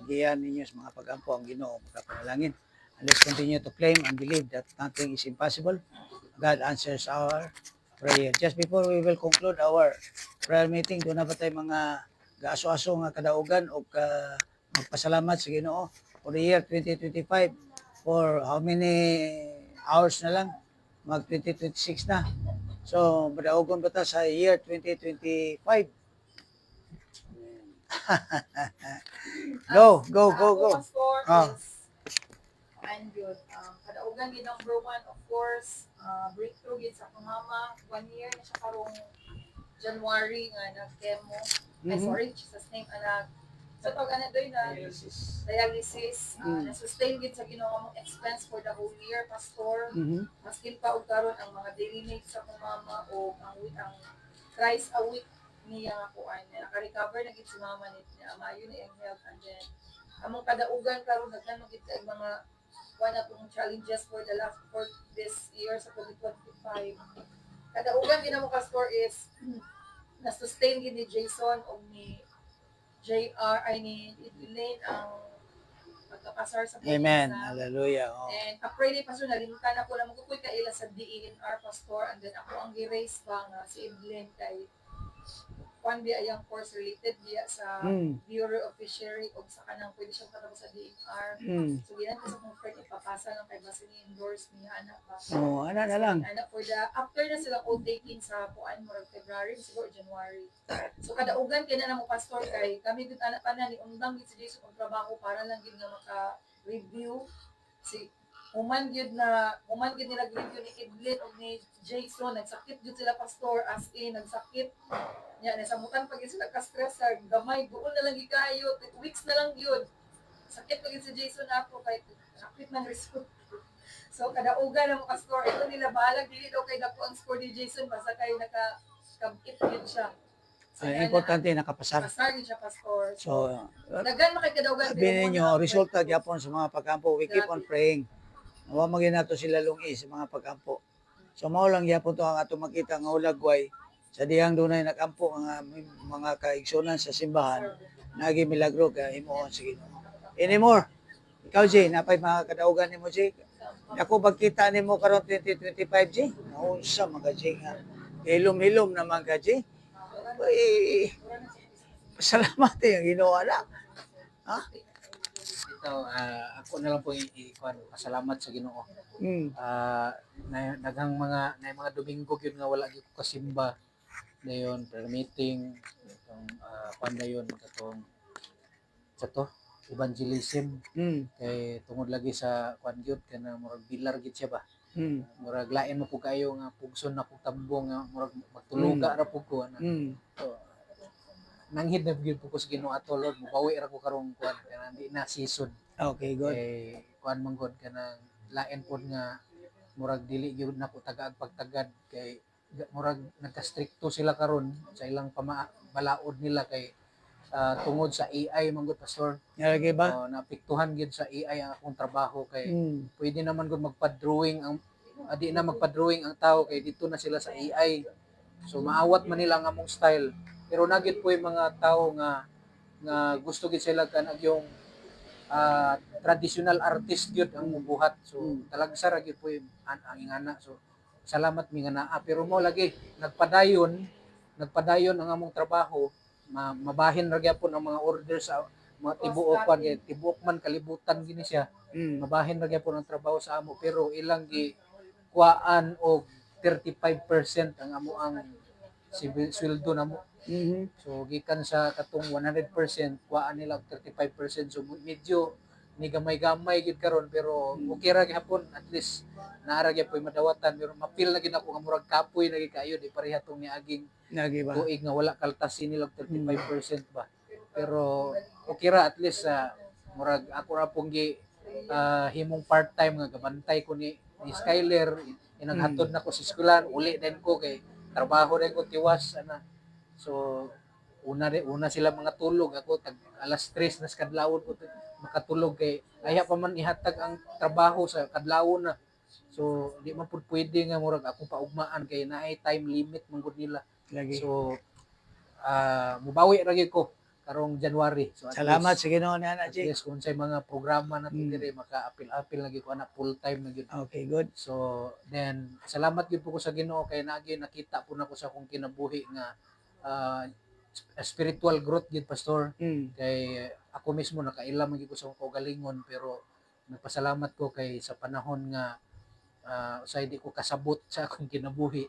kagiyan ninyo sa mga pag-ampo ang Ginoo magkapanalangin. And let's continue to claim and believe that nothing is impossible. God answers our prayer. Just before we will conclude our prayer meeting, doon na ba tayo mga gaaso-aso nga kadaugan o magpasalamat sa Ginoo for the year 2025 for how many hours na lang? Mag 2026 na. So, madaugon ba ta sa year 2025? Go. Oh. And yun, kadaugan din number 1, of course, breakthrough gid sa akong mama. 1 year na siya karong January nga nag-chemo. Ay, sorry, Jesus name, anak. So, tawag na doon na dialysis. Na-sustain gid sa ginawa mong expense for the whole year, Pastor. Maskin pa og karon ang mga daily needs sa akong mama o ang thrice a week niya nga kuan. Naka-recover na gid si mama ni amayo na yung health and then among kadaugan karon nagkan magit kay mga one atong challenges for this year sa 2025. Kadaugan din mo pastor is na-sustain gid ni Jason o ni JR ay ni Elaine ang pagkapasar sa Amen. exam. Hallelujah. Oh. And pray ni pastor nalimtan ako lang ko kaila sa DENR pastor and then ako ang gi-raise ba nga si Evelyn kay kwan biya yung course related biya sa Bureau of Fishery o sa kanang pwede siyang katapos sa DNR. So ginan ko sa kong friend ipapasa lang kay basta ni-endorse niya anak pa. Oh, ana na lang. Anak for the after na silang all taking sa kuan mo February siguro January. So kada ugan kay na mo pastor kay kami gud anak pa na ni undang gid si Jesus og trabaho para lang gid nga maka-review si human gid nila review ni Edlin o ni Jason nagsakit gid sila pastor as in nagsakit nya nasamutan pag sila ka-stress sa gamay duol na lang gikayo weeks na lang yun sakit pag si Jason ako kay sakit ng result so kada uga na mo ka-score ito nila balag dili daw kay dako ang score ni Jason basta kay naka-kabit yun siya so, Ang importante nakapasar. pasar yun siya pa-score So, dagan makay kadaugan sabihin ninyo, resulta gyapon sa mga pagkampo. We keep on praying. Wa magin nato sila lungi sa mga pagkampo. So mao lang gyapon to ang ato makita nga ulagway sa dihang dunay nakampo nga mga kaigsunan sa simbahan nagi milagro ka imo sa Ginoo. Anymore. Ikaw Jay, napay mga kadaugan nimo Jay. Ako pagkita nimo karon 2025 Jay. Naunsa mga Jay nga. Hilom-hilom naman ka Jay. Uy, salamat yung Ginoo na. Ha? Ito, ako na lang po ikuan pasalamat sa Ginoo. Naghang mga Domingo gyud nga wala gyud ko kasimba. Dayon prayer meeting itong kuan dayon katong sa to evangelism kay tungod lagi sa kuan gyud kana murag bilar gid siya ba. Murag lain mo po kayo nga pugson na kog tambong nga murag magtuluga ra pug ko na. So, nanghid na gyud po ko sa Ginoo ato Lord mubawi ra ko karong kuan kana di na season. Okay, good. Kay kuan man gud kana lain pod nga murag dili gyud nako tagaag pagtagad kay murag nagka-stricto sila karon sa ilang balaod nila kay tungod sa AI man gud pastor. Nalagay ba? Naapektuhan gid sa AI ang akong trabaho kay pwede naman gud magpa-drawing ang di na magpa-drawing ang tao kay dito na sila sa AI. So maawat man nila ang among style. Pero nagit po yung mga tao nga gusto gid sila kanag yung traditional artist gyud ang mubuhat. So talagsa ra gyud po yung ang ingana. So salamat mi nga naa pero mo lagi nagpadayon ang among trabaho mabahin ra gyapon ang mga order sa mga tibuok kay tibuok man kalibutan gini siya mabahin ra gyapon ang trabaho sa amo pero ilang gi kuan og 35% ang amo ang sweldo namo. So gikan sa katong 100% kuan nila og 35% so medyo ni gamay-gamay gid karon pero okay ra gyapon at least naara gyapon madawatan pero mapil na gid ako nga murag kapoy na gid kayo di pareha tong niaging Nagi ba? tuig nga wala kaltasin nila og 35% ba pero okay ra at least murag ako ra pong gi himong part-time nga gabantay ko ni Skyler inaghatod na ko sa eskwelahan uli din ko kay trabaho din ko tiwas ana so una sila mga tulog ako tag alas 3 na sa kadlawon ko makatulog kay aya pa man ihatag ang trabaho sa kadlawon na so di man pud pwede nga murag akong paugmaan kay naay time limit man gud nila Lagi. so mubawi ra gyud ko karong January so Salamat sa Ginoo ni ana Jay. yes kung say mga programa nato dire maka-apil-apil lagi ko ana full time na gyud Okay, good. so then salamat gyud po ko sa Ginoo kay naagi nakita po nako sa akong kinabuhi nga spiritual growth gyud pastor kay ako mismo nakailam man gyud ko sa akong kaugalingon pero nagpasalamat ko kay sa panahon nga usay di ko kasabot sa akong kinabuhi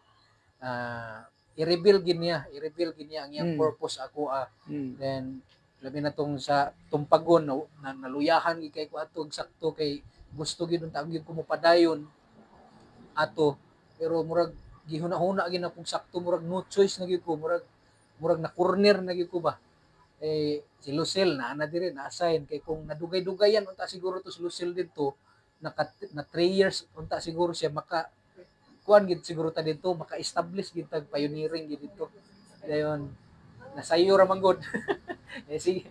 i-reveal gid niya ang iyang purpose ako then labi na tong sa tumpagon na naluyahan gid kay ko atog sakto kay gusto gid unta gyud ko mopadayon ato pero murag gihuna-huna gid akong sakto murag no choice na gyud ko murag na corner na gyud ko ba si Lucille na dire na assign kay kung nadugay-dugayan unta siguro to si Lucille dito na 3 years unta siguro siya maka kuan gid siguro ta dito maka-establish gid tag pioneering gid dito dayon nasayo ra man gud sige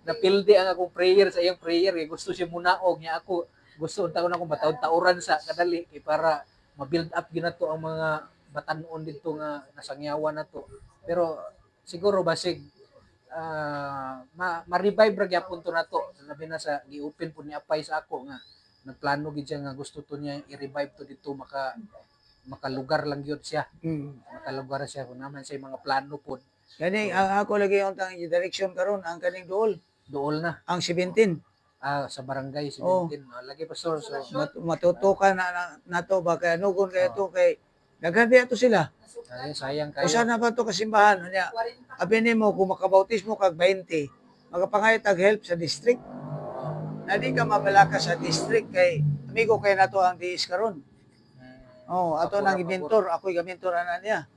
napildi ang akong prayer sa iyang prayer kay gusto siya munaog niya ako gusto unta ko na akong bataw-tauran sa kadali kay para ma-build up ginato ang mga batanon dito nga nasangyawan nato pero siguro basig ma-revive ra gyapon to nato labi na sa gi-open po ni Apay sa ako nga nagplano gid siya nga gusto to niya i-revive to dito makalugar lang gyud siya makalugar siya kung naman siya mga plano po Gani, ang ako lagi yung tang direction karon ang kaning dool na ang 17. sa barangay 17 Oh. lagi pastor so Matutukan nato ba kay anugon kay ito kay daghan diya to sila. sayang kayo Usa na ba to kasimbahan unya? Abi nimo kung makabautismo kag 20, magapangayat tag help sa district. Na di ka mabalaka sa district kay amigo kay nato ang diis karon. Oh, ato nang mentor, ako'y ga-mentor ana niya.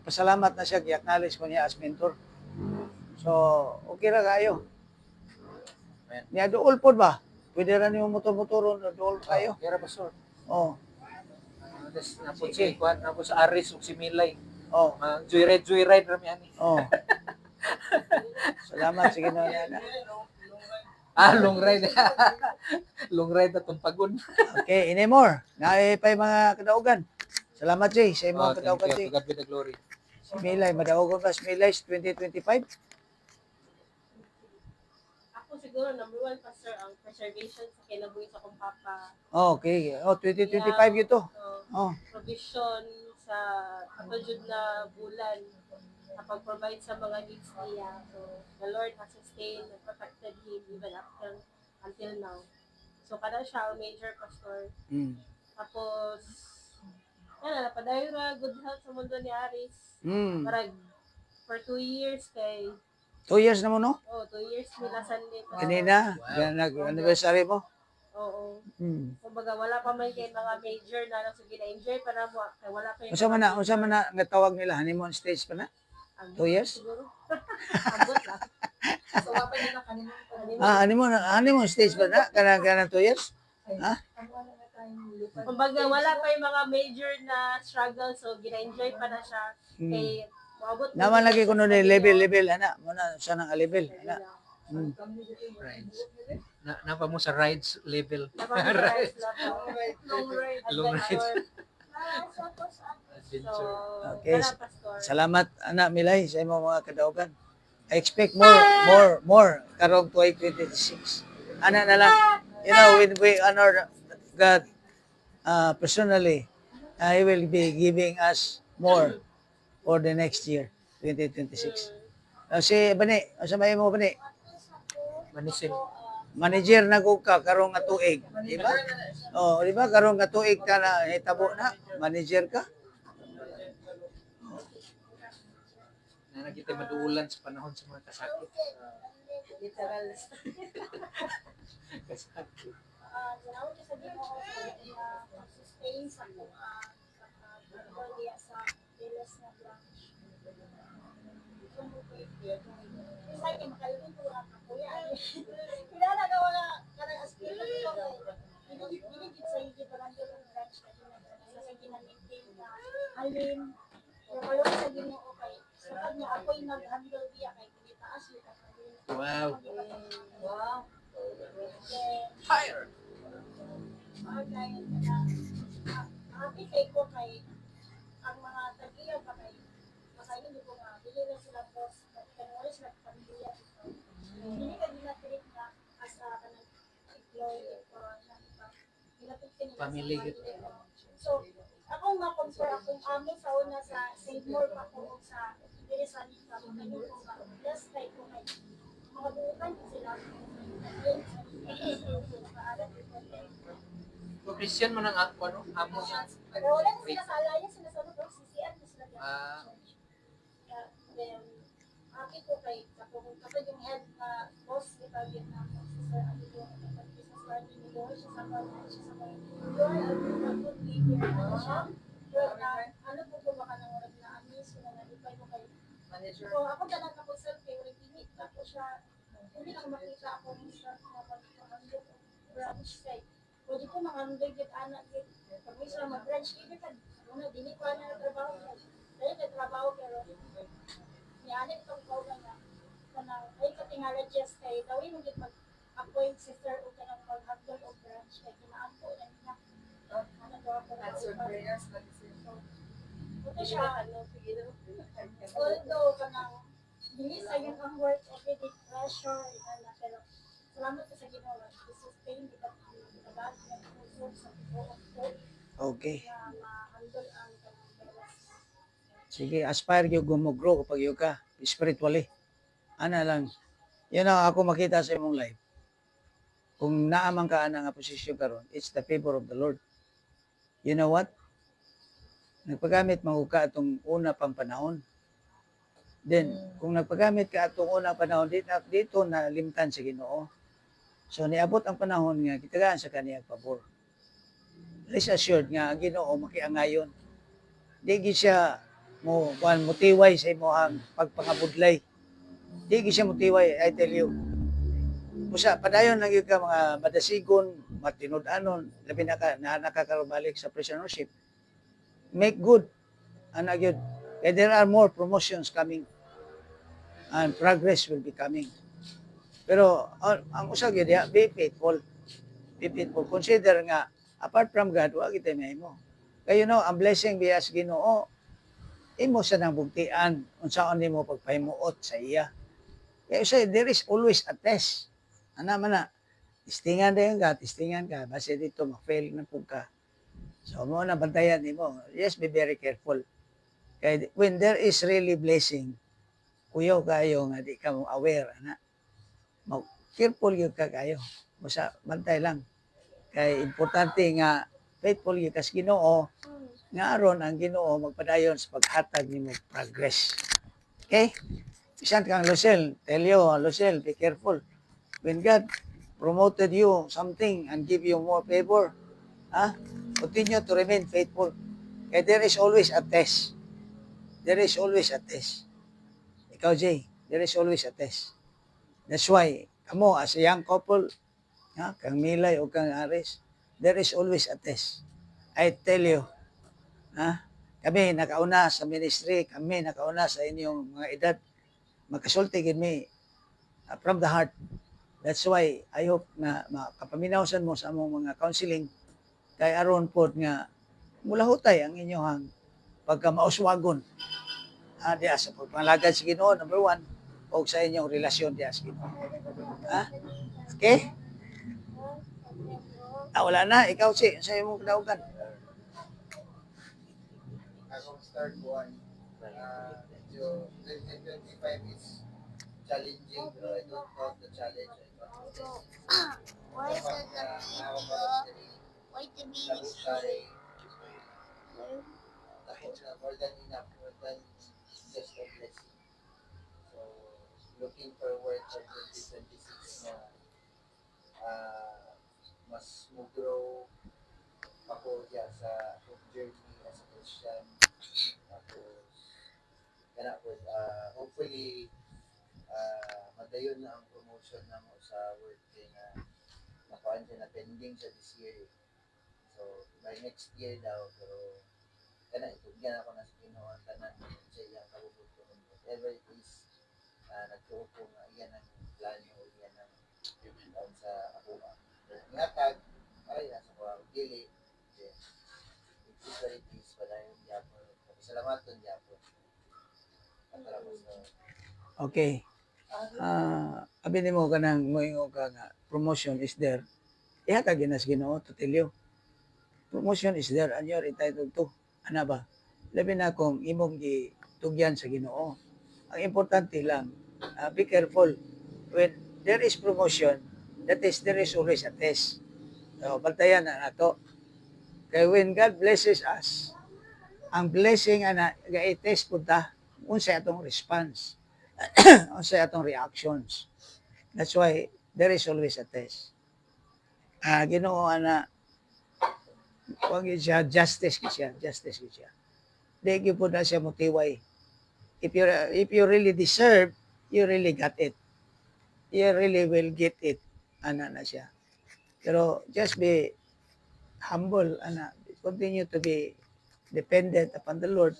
Pasalamat na siya, i-acknowledge ko niya as mentor. So, okay ra kayo. Niya dool pod ba? Pwede ra nimo motor-motoron dool kayo. kaya pastor Oh, napod si Kwan, napod sa Aris ug si Milay. oh, Joyride rami ani. oh. Salamat sige na yan. Long ride. Long ride na tumpagon. Okay, any more? Naay pa mga kadaugan. Salamat Jay, sa imong kadaugan Thank Jay. you. To God be the glory. Si Milay, madaugan ba si Milay 2025? Ako siguro, number one, Pastor, ang preservation sa kinabuhi sa kong papa. Okay, oh 2025 ito. Oh, Provision sa katulad na bulan kapag-provide sa mga needs niya. So, the Lord has sustained and protected him even until now. So, kada siya ang major pastor. mm. Tapos, yan, napadayo na good health sa mundo ni Aris. Mm. Parang, for 2 years kay, 2 years na mo no? 2 years nila Sunday. Kanina, nag-anniversary mo. Oo. Mm. Kumbaga, wala pa man kay mga major na nang sige na-enjoy pa na mo. Kaya wala pa yung Unsa man na nga tawag nila honeymoon stage pa na? 2 years? Siguro. Ambot lang. So, wapa niyo na kanina. Honeymoon stage pa na? Kanang 2 years? Ha? Kumbaga, wala pa yung mga major na struggle. So, gina-enjoy pa na siya. Kay, maabot Naman lagi ko nun level ana muna sa nang level ana. Rides. Napa mo sa rides level. Long ride. Long ride. adventure. So, Okay. tara, Pastor. Salamat ana Milay sa imong mga kadaugan. I expect more karong 2026. Ana na lang. You know, when we honor God personally, He will be giving us more for the next year, 2026. Si Bani, asa may mo Bani? Manisin. Manager na ko ka karong nga tuig, di ba? Oh, di ba karong nga tuig ka na hitabo na, manager ka? Na nakita maduulan sa panahon sa mga kasakit. Literal. Kasakit. Ginawag ko sa Ginoo na sustain sa pagkakadiya sa Pilas na branch. Sa akin, makalabing ko ang kakuya. Kilala ka wala karang aspirito ko. Binigit sa higit parang yung branch na sa ginamitin na alin. Pero kayo sa Ginoo kay sa kanya ako'y nag-handle diya kay kinitaas yung kakabin. Wow. Wow. Fire. Happy kay ko kay ang mga tagiya pa kay makainin ko nga dili na sila boss kaya wala sila pamilya dito. Hindi ka nila treat na as a kanang employee or Family. So ako nga compare akong amo sa una sa Save More pa ko sa Dirisan ka kanyo ko nga plus kay ko kay mga buutan sila. Christian man ang ano, amo niya. Pero wala na sila sa alliance, sila sa loob, CCN na sila. Then, happy ko kay kapag yung head na boss, itagin na ako sa Sir Amigo, business partner ni Lord, siya sa mga, siya sa mga, Lord, a good leader, ano siya? Pero ano po ko baka nang oras na amis, na nalipay ko kay manager. So, ako ganang ako self-care, pinit ako siya, hindi lang makita ako sa mga pagkakamit ko, branch kay, pwede ko makahandog yung anak yun. Pag may sila mag-branch, hindi ka, una, dini ko na trabaho niya. Kaya ka trabaho, pero niyanip kang ikaw na nga. kanang ay katingala just kay dawin mo gid mag-appoint si sir o kanang mag-handle og branch kay kinaampo yan niya. Ano daw ako Answer na prayers lang siya. ito siya, although kanang dili sa yun ang work everyday pressure, inana, pero salamat ka sa Ginoo, i-sustain kita ang tagaan ng puso sa buong ko Okay. na ma-handle ang kanang belas. Sige, aspire yung gumugro kapag yung ka, spiritually. Ana lang. Yun ang ako makita sa imong life. Kung naamang ka ana nga posisyon karon, it's the favor of the Lord. You know what? Nagpagamit mo ka atong una pang panahon. Then, kung nagpagamit ka atong unang panahon, dito na limtan sa Ginoo. So, niabot ang panahon nga, kitagaan sa kaniyang pabor. Rest assured nga, ang Ginoo makiangayon. Di gid siya motiway sa imong pagpangabudlay. Di gid siya motiway, I tell you. Busa, padayon lang yun ka mga madasigon, matinud-anon, labi na nakakarubalik sa prisonership. Make good. Ano yun? And there are more promotions coming. And progress will be coming. Pero ang usag yun, be faithful. Be faithful. Consider nga, apart from God, wag kita mahimo. Kaya ang blessing biyas Ginoo, imo sa nang bugtian, unsaon nimo pagpahimuot sa iya. Kaya say, there is always a test. Ana man na, testingan ka, base dito, ma-fail na po ka. So, mo na bantayan nimo. Yes, be very careful. Kaya when there is really blessing, kuyaw kayo nga di ka mo aware, ana. Careful yun ka kayo. Basta bantay lang. Kaya importante nga, faithful yun kas Ginoo, nga aron ang Ginoo magpadayon sa paghatag nimo progress. Okay? Bisan kang Lucel, tell you, Lucel, be careful. When God promoted you something and give you more favor, continue to remain faithful. Kaya there is always a test. There is always a test. Ikaw, Jay, there is always a test. That's why, kamo, as a young couple, kang Milay o kang Aris, there is always a test. I tell you, kami nakauna sa ministry, kami nakauna sa inyong mga edad, magkasulti mi from the heart. That's why I hope na makapaminawsan mo sa among mga counseling kay aron pod nga mulahutay ang inyong pagkamauswagon diya sa pagpangalagad sa Ginoo, number 1, o sa inyong relasyon diya sa Ginoo. Okay? Wala na. Ikaw, sa imong kadaugan. Akong start one, medyo 2025 is challenging, pero I don't count the challenge. I count the blessing. Why is it that why to be Lahutay, more than enough, more than just a blessing. So, looking forward sa 2026 na mas mag-grow ako diya sa journey as a Christian. Tapos, hopefully, madayon na ang promotion na mo sa work na nakuhaan siya na pending siya this year. So, by next year daw, pero itugyan ako na sa Ginoo ang tanan sa iyang kabubot ko. Whatever it is, nagtuo ko nga iyan ang plano o iyan ang sa ako. Ngatag, ay, nasa ko ang dili. It is what it is, padayon Japon. Salamat doon Japon. Okay. Abi nimo kanang moingo ka nga promotion is there. Ihatag ginas Ginoo to tell you. Promotion is there and you're entitled to. Ana ba? Labi na kung imong gitugyan sa Ginoo. Ang importante lang, be careful. When there is promotion, that is, there is always a test. So, bantayan na nato. Kaya when God blesses us, ang blessing ga-test po ta, unsay atong response, unsay atong reactions. That's why there is always a test. Ginoo wag siya justice siya. Di gyud po na siya motiway. If you really deserve, you really got it. You really will get it. Na siya. Pero just be humble, continue to be dependent upon the Lord.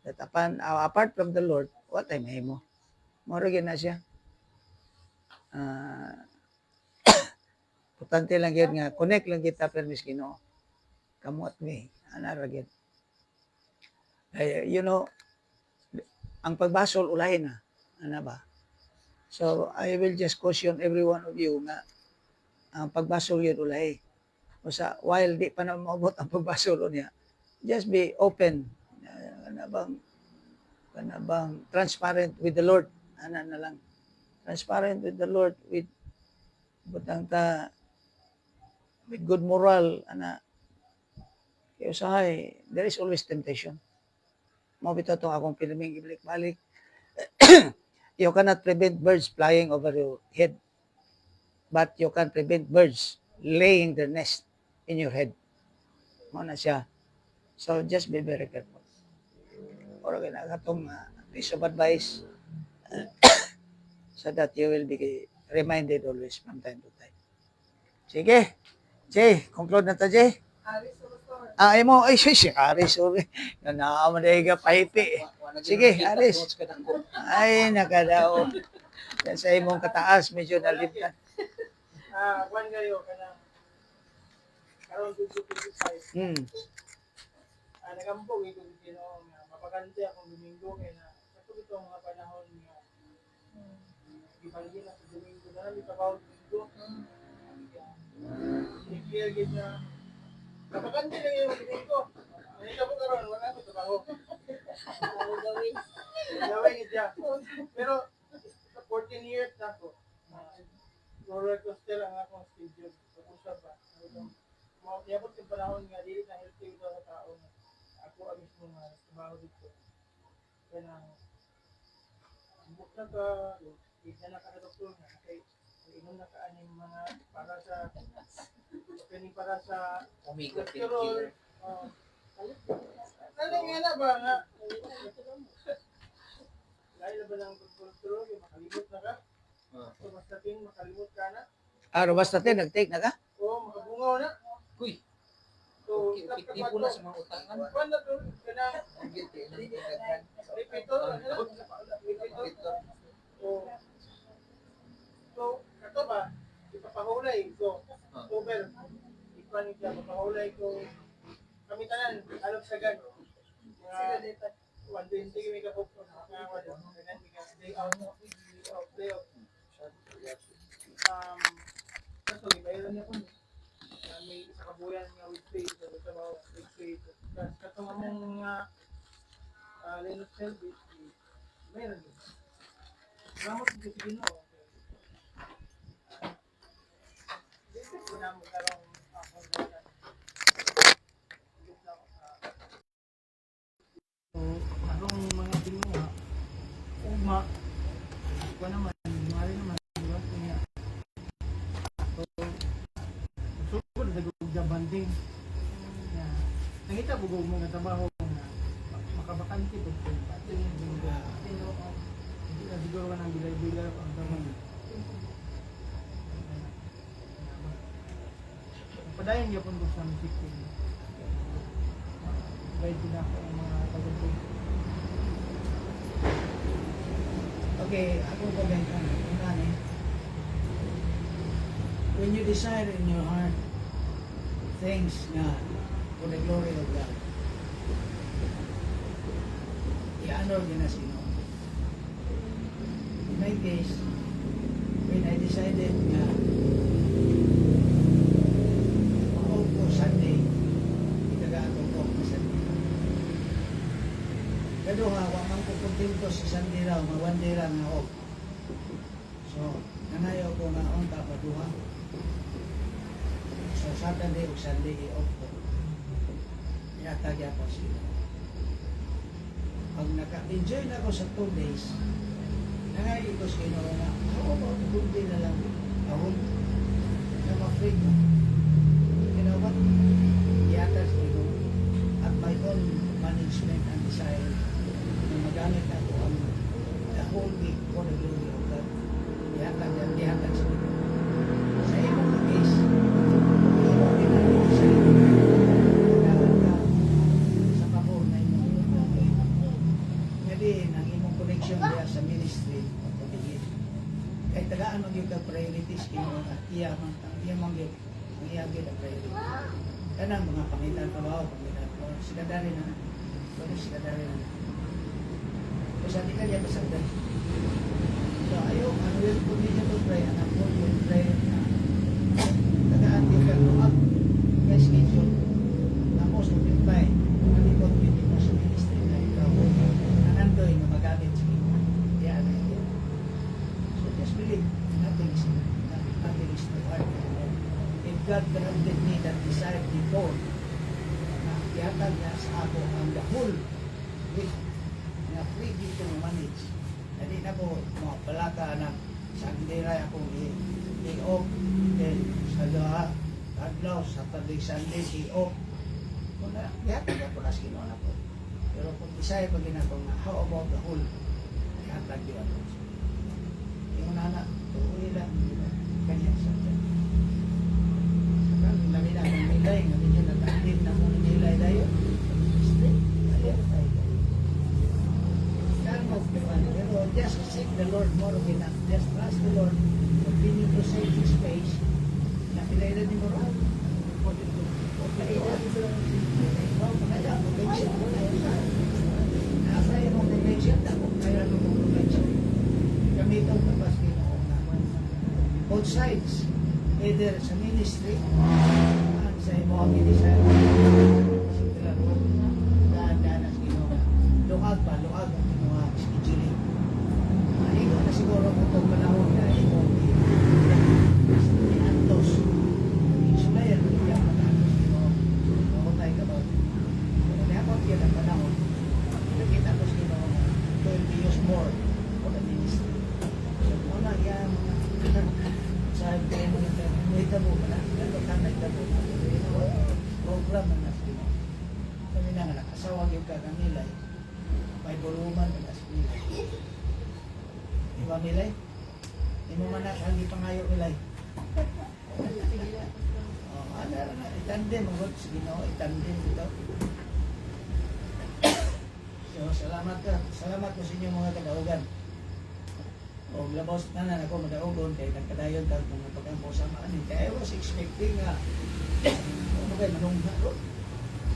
That apart from the Lord, what ay mahimo? Moro gyud na siya. Ah, importante lang gyud nga connect lang kita permis Ginoo. Kamo at me, ana ra gyud. You know, ang pagbasol ulahin na, ana ba? So I will just caution every one of you nga ang pagbasol gyud ulahi. Usa while di pa na maabot ang pagbasol niya, just be open. Kana bang transparent with the Lord. Ana na lang. Transparent with the Lord with butang ta with good moral ana kay usahay there is always temptation. Mao bitaw tong akong pinaming ibalik-balik. You cannot prevent birds flying over your head, but you can prevent birds laying their nest in your head. Mao na siya. So just be very careful. Or katong piece of advice so that you will be reminded always from time to time. Sige. Jay, conclude na ta, Jay. Imo, ay, si Aris, sorry. Nanaaman na higa pahipi. Sige, Aris. Ay, nakadao. Yan sa imong kataas, medyo naliptan. Kwan kayo kanang karon 2025 nagampo ito Ginoo nga mapagante akong Domingo kay na kato ito mga panahon nga gibalik na sa Domingo na mi trabaho Domingo clear gid na mapagante lang yung Domingo ay ka po karon wala ko trabaho gawin ito pero 14 years na ko roller coaster ang akong schedule. Usap ba? Yabot yung panahon nga, dili na healthy ito sa tao. Ako ang mismo nga, trabaho dito. Kaya nang, buk na ka, isa na ka na doktor nga, kay inom na ka aning mga para sa, para sa Omega cholesterol. Ano nga na ba nga? Dahil na ba ng cholesterol, makalimot na ka? So, basta tin, makalimot ka na? Robastatin, nag-take na ka? Oo, makabungaw na. Kuy, So, tipo na sa mga utangan. Kwan na to, kanang repeator, repeator. So, kato ba, ipapahulay. So, over, ikwan niya, papahulay ko. Kami tanan, alok sa gan. Mga 120 kami kapok. Mga 120 day out, day out. Kato, ibayaran niya po. May isa kabuyan nga with pay, sa trabaho with pay. Kato nga mong mga Linux service, mayroon din. Salamat sa Ginoo. Dito po na magkaroon akong datan. Anong mga Ginoo, ugma, ko naman, mali naman, diba? Kaya, sugod sa gugda banding. Nangita po mga trabaho na makabakante po po. Hindi na siguro ka ng bilay-bilay ang damang. Padayon niya po sa music ko. Guide din ako ang mga tagal-tagal. Okay, ako ko ba yung when you decide in your heart things na for the glory of God, i-honor niyo na sino. In my case, when I decided na mag-off ko Sunday, itaga-atong off na Sunday. Pero wamang ko kontento sa Sunday raw, mga one day lang na off. So, nangayaw ko nga on kapaduha. So, Saturday o Sunday i-off ko. Inatagya ko sila. Pag naka-enjoy na ako sa 2 days, nangayaw ko sila nga, ako ba, bundi na lang. Ako, na ma-free ko. You know what? Iatas ko at my own management and desire na magamit ako ang the whole week for the glory of God. Ihatag sa Ginoo. Sa imong case, imo ginagawa sa pagkawan ka sa pabor na imong nga din ang imong connection diya sa ministry iya mang gyud ang iya gyud ang priority kanang mga pangitan trabaho sila dari na sila dari na so sa tika diya pasagdan so ayo ang will ko niya to pray anak ko yung pray na tagaan di ka luag kay schedule na mo sa pintay malikot yun mo sa ministry na ikaw nanandoy na magamit sa kita kaya na yun so just believe nothing is too hard if God granted me that desire before na yatag na sa ako ang the whole week na free dito manage na di na ko mga palaka na Sunday ray ako i-off then sa doha Adlaw, Saturday, Sunday, i-off kung na yatag ako na sinuan ako pero kung desire pag ginako na how about the whole yatag di ako yung nana tuloy lang kanya sa lami na ang nilay, ngayon yun nag-active na muna nilay tayo. Ayaw tayo. Pero just seek the Lord more of enough. Just trust the Lord. Continue to save His space. Napilailan ni Moro. Nasa yung convention, tapos kaya nung convention. Gamitan tapos ginoon naman. Both sides. Either sa ministry at sa mga ministry sila po daan sa ginawa luag ang ginawa scheduling ikaw na siguro kung itong panahon na ikaw antos sulayan mo yung panahon ako tayo ka ba kung napag yan ang panahon kita ko sa ginawa 12 years more for the ministry so muna yan sabi kayo mo may tabo ka na, nagpagkan na itabo program na nasa mo kami na nga nakasawag yung kakanilay may buluman na nasa nilay di ba milay? di mo man hindi pangayo milay ano na itandem sige no, itandem ito so salamat ko sa inyo mga kadaugan o labos na ako madaugon kay nagkadayon kag mga pagkampo sa maanin kaya I was expecting ano kay manungha ro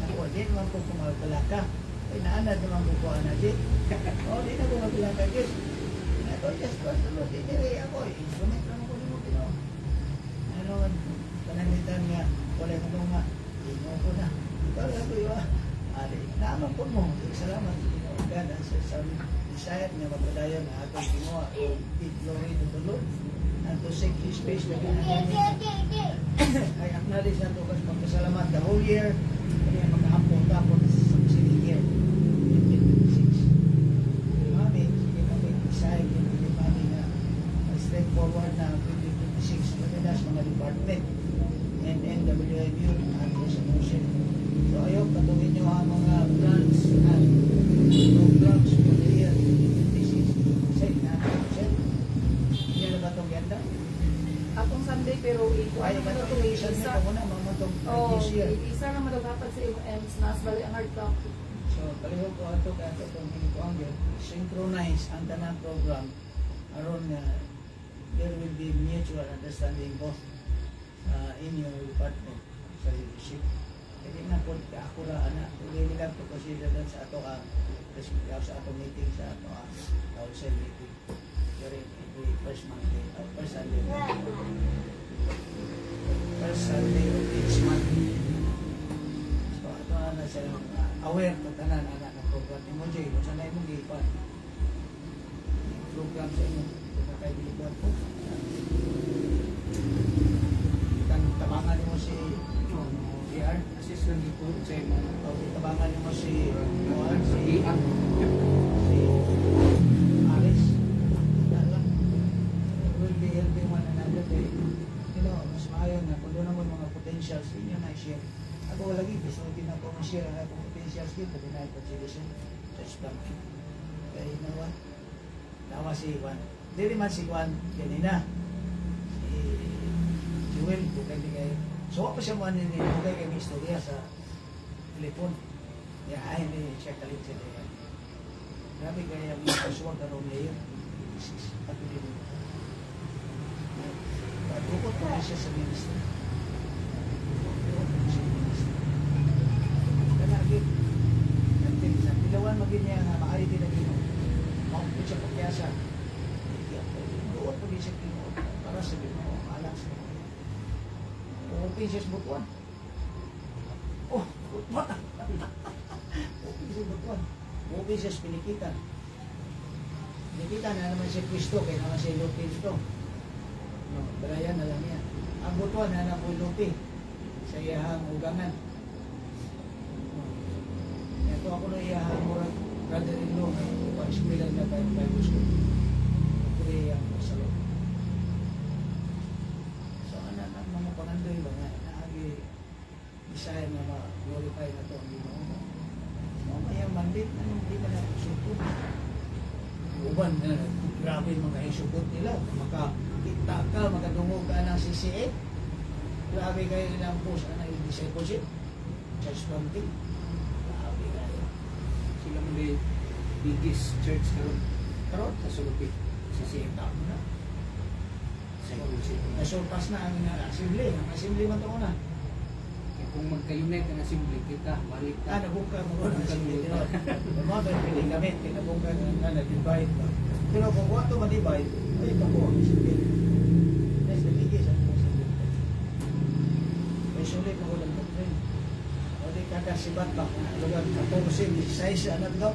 ako din man ko kumalaka ay naanad naman ko ko anadi o di na ko magbilaka guys ako just pastor di dire ako instrument lang ko nimo kino ano pananitan nga wala ko nga di mo ko na para ko yo ali naman po mo salamat God sa desire niya mapadayon na atong ginawa o give glory to the Lord and to seek His face na I acknowledge na ito kasi magpasalamat the whole year kaya makahampon tapos sa city year 2026 mami sige kami desire hindi mami na straightforward na 2026 madalas mga department and NWMU at resolution so ayaw patuloy nyo ang mga plans at programs for the year 2026 say na yan na ba itong ganda? Atong Sunday pero Ayaw ba itong isa nito muna mga itong this year isa na madagapag sa MMs nas bali ang hard copy so palihog ko ito itong hinikuang synchronize ang tanang program aron there will be mutual understanding both in your department sa leadership hindi na po kaakura na hindi nila po consider sa ato sa ato meeting sa ato council meeting during every first Monday first Sunday of each month so ato na sila aware po tanan anak ng program ni Mojoy kung saan na imong gipan program sa inyo kaibigan po tabangan mo si PR assistant dito sa inyo tabangan mo si Juan si Ian si Aris will be helping one another mas maayon na kung doon naman mga potentials ninyo na i-share ako lagi gusto ko din ako ma-share ang akong potentials dito din ay consideration touch bank kaya nawa si Juan hindi man si Juan ganina si Will bukay di kayo so ako siya man nila bukay kayo may istorya sa telepon ay hindi siya kalit siya grabe kaya may kasuwag na rin ngayon patuloy mo Nagtukot pa rin siya sa ministry. Nagtukot pa rin siya sa ministry. Kalagi. Sa pilawan maging niya nga maaari din na Ginoo. Maupit siya pagyasa. Doon pa rin siya Ginoo. Para sa Ginoo. Alak sa Ginoo. Upin siya sa butuan. Oh, butuan. Upin siya sa butuan. Upin siya sa pinikitan. Pinikitan na naman si Kristo. Kaya naman si Lupi ito. No, balayan na lang yan. Ang butuan na na po Lupi. Sa iyahang ugangan. Ito ako na iyahang murag brother-in-law na pang-eskwela na Bible School. Ito iyang masalo. So, anak mga pangandoy ba nga, naagi Bisaya na ma-glorify na ito ang Ginoo. So, mayang mandate na hindi ka na sukot. Uban na, grabe mga isukot nila. Makakita ka, makadungog ka ng CCA. Grabe kayo nilang post na yung discipleship. Church planting. Grabe kayo. Sila mo may biggest church karon Karon, sa Sulupi. CCA na. Nasurpas na ang assembly. Ang assembly man ito na. Kaya kung magka-unite ang assembly, kita, balik ka. Nabungka mo na assembly. Mga ba yung pinigamit, pinabungka na nag-divide ba. Pero kung wato ma-divide, ay ito po ang assembly. Next, nabigay sa mga assembly. May sulit ako ng doctrine. O di kada sibat ba, lugar 14, 16, ano ito?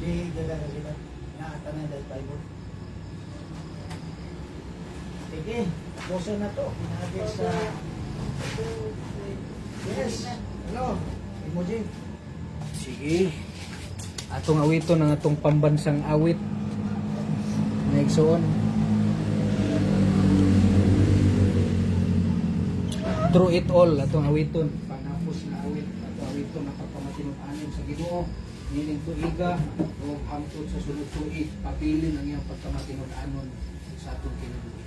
Di gagana sibat. Naatanan dahil Bible. Sige, tapusin na to. Pinagay sa... Yes. Hello. Emoji. Sige. Atong awiton ang atong pambansang awit. Naigsoon. Through it all, atong awiton. Panapos na awit. Atong awiton na pagpamatinog-anin sa Ginoo. Nining tuiga o hangtod sa sunod tuig. Papilin ang iyang pagpamatinog-anon sa atong kinabuhi.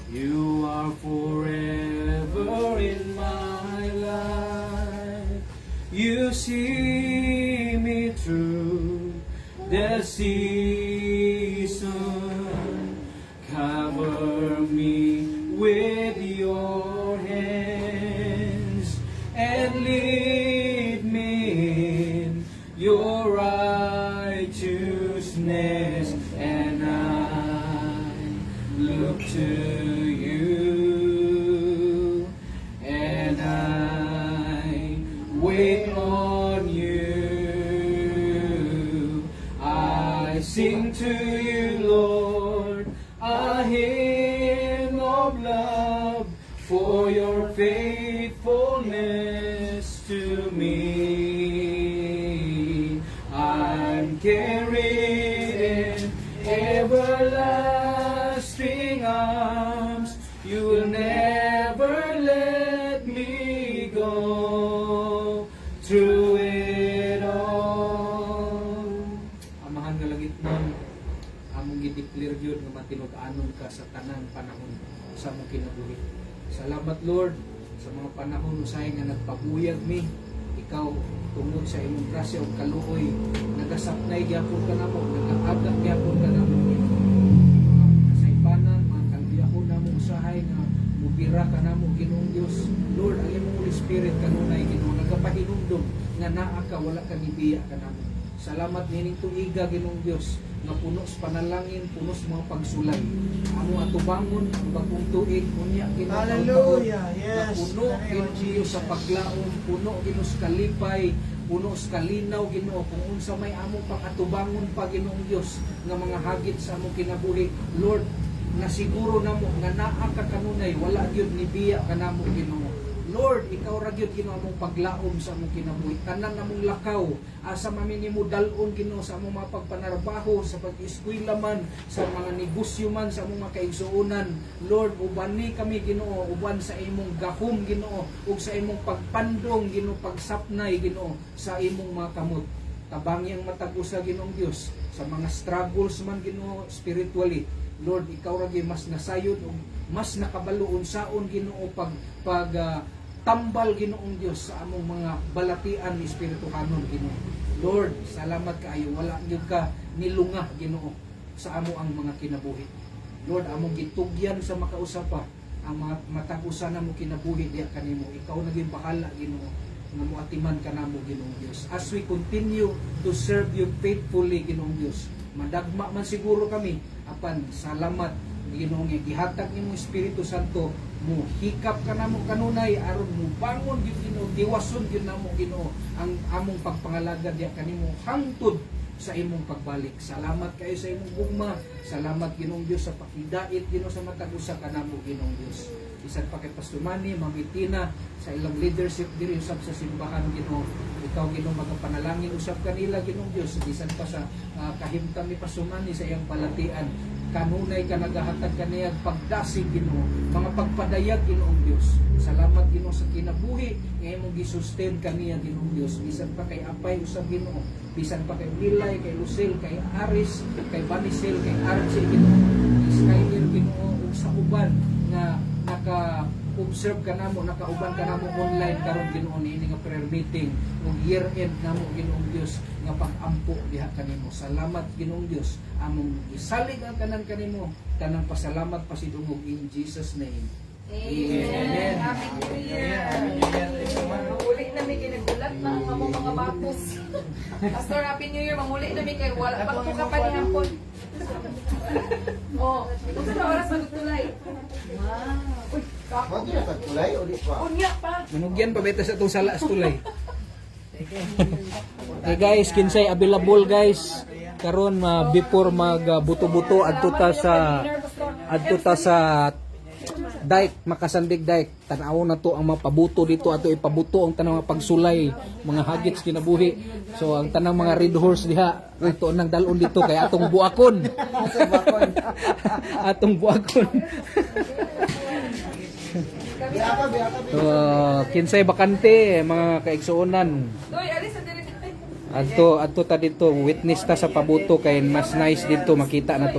You are forever in my life. You see me through the season. Cover me with your hands and lead me in your righteousness, and I look to you, and I wait on you. I sing to you, Lord, a hymn of love for your faithfulness to me. I'm carried in everlasting arms. You will never let me go through it all. Amahan nga langit nun, among gideclare yun nga matinud-anon ka sa tanang panahon sa among kinabuhi. Salamat Lord sa mga panahon usahay nga nagpabuyag mi. Ikaw tungod sa imong grasya ug kaluoy, nagasapnay gyapon ka namo, nagaagak gyapon ka namo. Sa ipanan, mga kalbiyahon namo usahay nga mubira ka namo Ginoong Dios. Lord, ang imong Holy Spirit kanunay Ginoo nagapahinumdom nga naa ka wala ka gibiya ka namo. Salamat nining tuiga Ginoong Dios nga puno sa panalangin, puno sa mga pagsulay. Amo atubangon ang bagong tuig unya Ginoo. Hallelujah. Yes. Puno Ginoo Dios sa paglaom, puno Ginoo sa kalipay, puno sa kalinaw Ginoo kung unsa may among pang-atubangon pa Ginoong Dios nga mga hagit sa among kinabuhi. Lord, nasiguro namo nga naa ka kanunay wala gyud ni biya kanamo Ginoo. Lord, ikaw ra gyud Ginoo among paglaom sa among kinabuhi. Tanan namong lakaw asa mamin nimo dalon Ginoo sa among mga pagpanarbaho, sa pag-eskwela man, sa mga negosyo man, sa among mga kaigsuonan. Lord, uban ni kami Ginoo, uban sa imong gahom Ginoo, ug sa imong pagpandong Ginoo, pagsapnay Ginoo sa imong mga kamot. Tabangi ang matag usa Ginoong Dios sa mga struggles man Ginoo spiritually. Lord, ikaw ra gyud mas nasayod ug mas nakabalo unsaon Ginoo tambal Ginoong Dios sa among mga balatian ni espirituhanon Ginoo. Lord, salamat kaayo wala gyud ka nilungah Ginoo sa amo ang mga kinabuhi. Lord, among gitugyan sa makausapa, ang matag-usa na mo kinabuhi diha kanimo. Ikaw naging bahala Ginoo nga moatiman ka namo Ginoong Dios. As we continue to serve you faithfully Ginoong Dios, madagma man siguro kami, apan salamat Ginoo nga gihatag nimo Espiritu Santo mo hikap ka namo kanunay aron mo bangon gyud Ginoo, tiwason gyud namo Ginoo ang among pagpangalaga diha kanimo hangtod sa imong pagbalik. Salamat kayo sa imong gugma. Salamat Ginoong Dios sa pakidait Ginoo sa matag usa kanamo Ginoong Dios. Bisan pa kay Pastor Manny, Mamitina sa ilang leadership diri usab sa simbahan Ginoo. Ikaw Ginoo magapanalangin usab kanila Ginoong Dios bisan pa sa kahimtang ni Pastor Manny sa iyang balatian. Kanunay ka nagahatag kaniya pagdasig Ginoo, mga pagpadayag Ginoong Dios. Salamat Ginoo sa kinabuhi nga imong gisustain kaniya Ginoong Dios. Bisan pa kay Apay usab Ginoo, bisan pa kay Milay, kay Lucille, kay Aris, kay Banisel, kay Archie Ginoo, Skyler Ginoo ug sa uban nga naka-observe ka namo, nakauban ka namo online karon Ginoo niini nga prayer meeting ug year end namo Ginoong Dios nga pag-ampo diha kanimo. Salamat Ginoong Dios. Among isalig ang tanan kanimo, tanang pasalamat pasidungog in Jesus name. Amen. Manguli na may kinagulat na ang among mga bapos. Pastor, Happy New Year. Manguli na may kay wala pa ko kapanihampon. Oh, ito na oras magtulay. Wow. Uy, kako. Wag na tagkulay o di pa. Unya pa. Manugyan pa beta sa itong sala tulay. Okay guys, kinsay available guys. Karon before mag buto-buto adto ta sa dike, Makasandig dike. Tanaw na to ang mga pabuto dito ato ipabuto ang tanang mga pagsulay, mga hagits kinabuhi. So ang tanang mga red horse diha ato nang dalon dito kay atong buakon. Atong buakon. So, kinsay bakante mga kaigsuonan. Doy, alis sa diri. Adto ta dito, witness ta sa pabuto kay mas nice dito makita na to.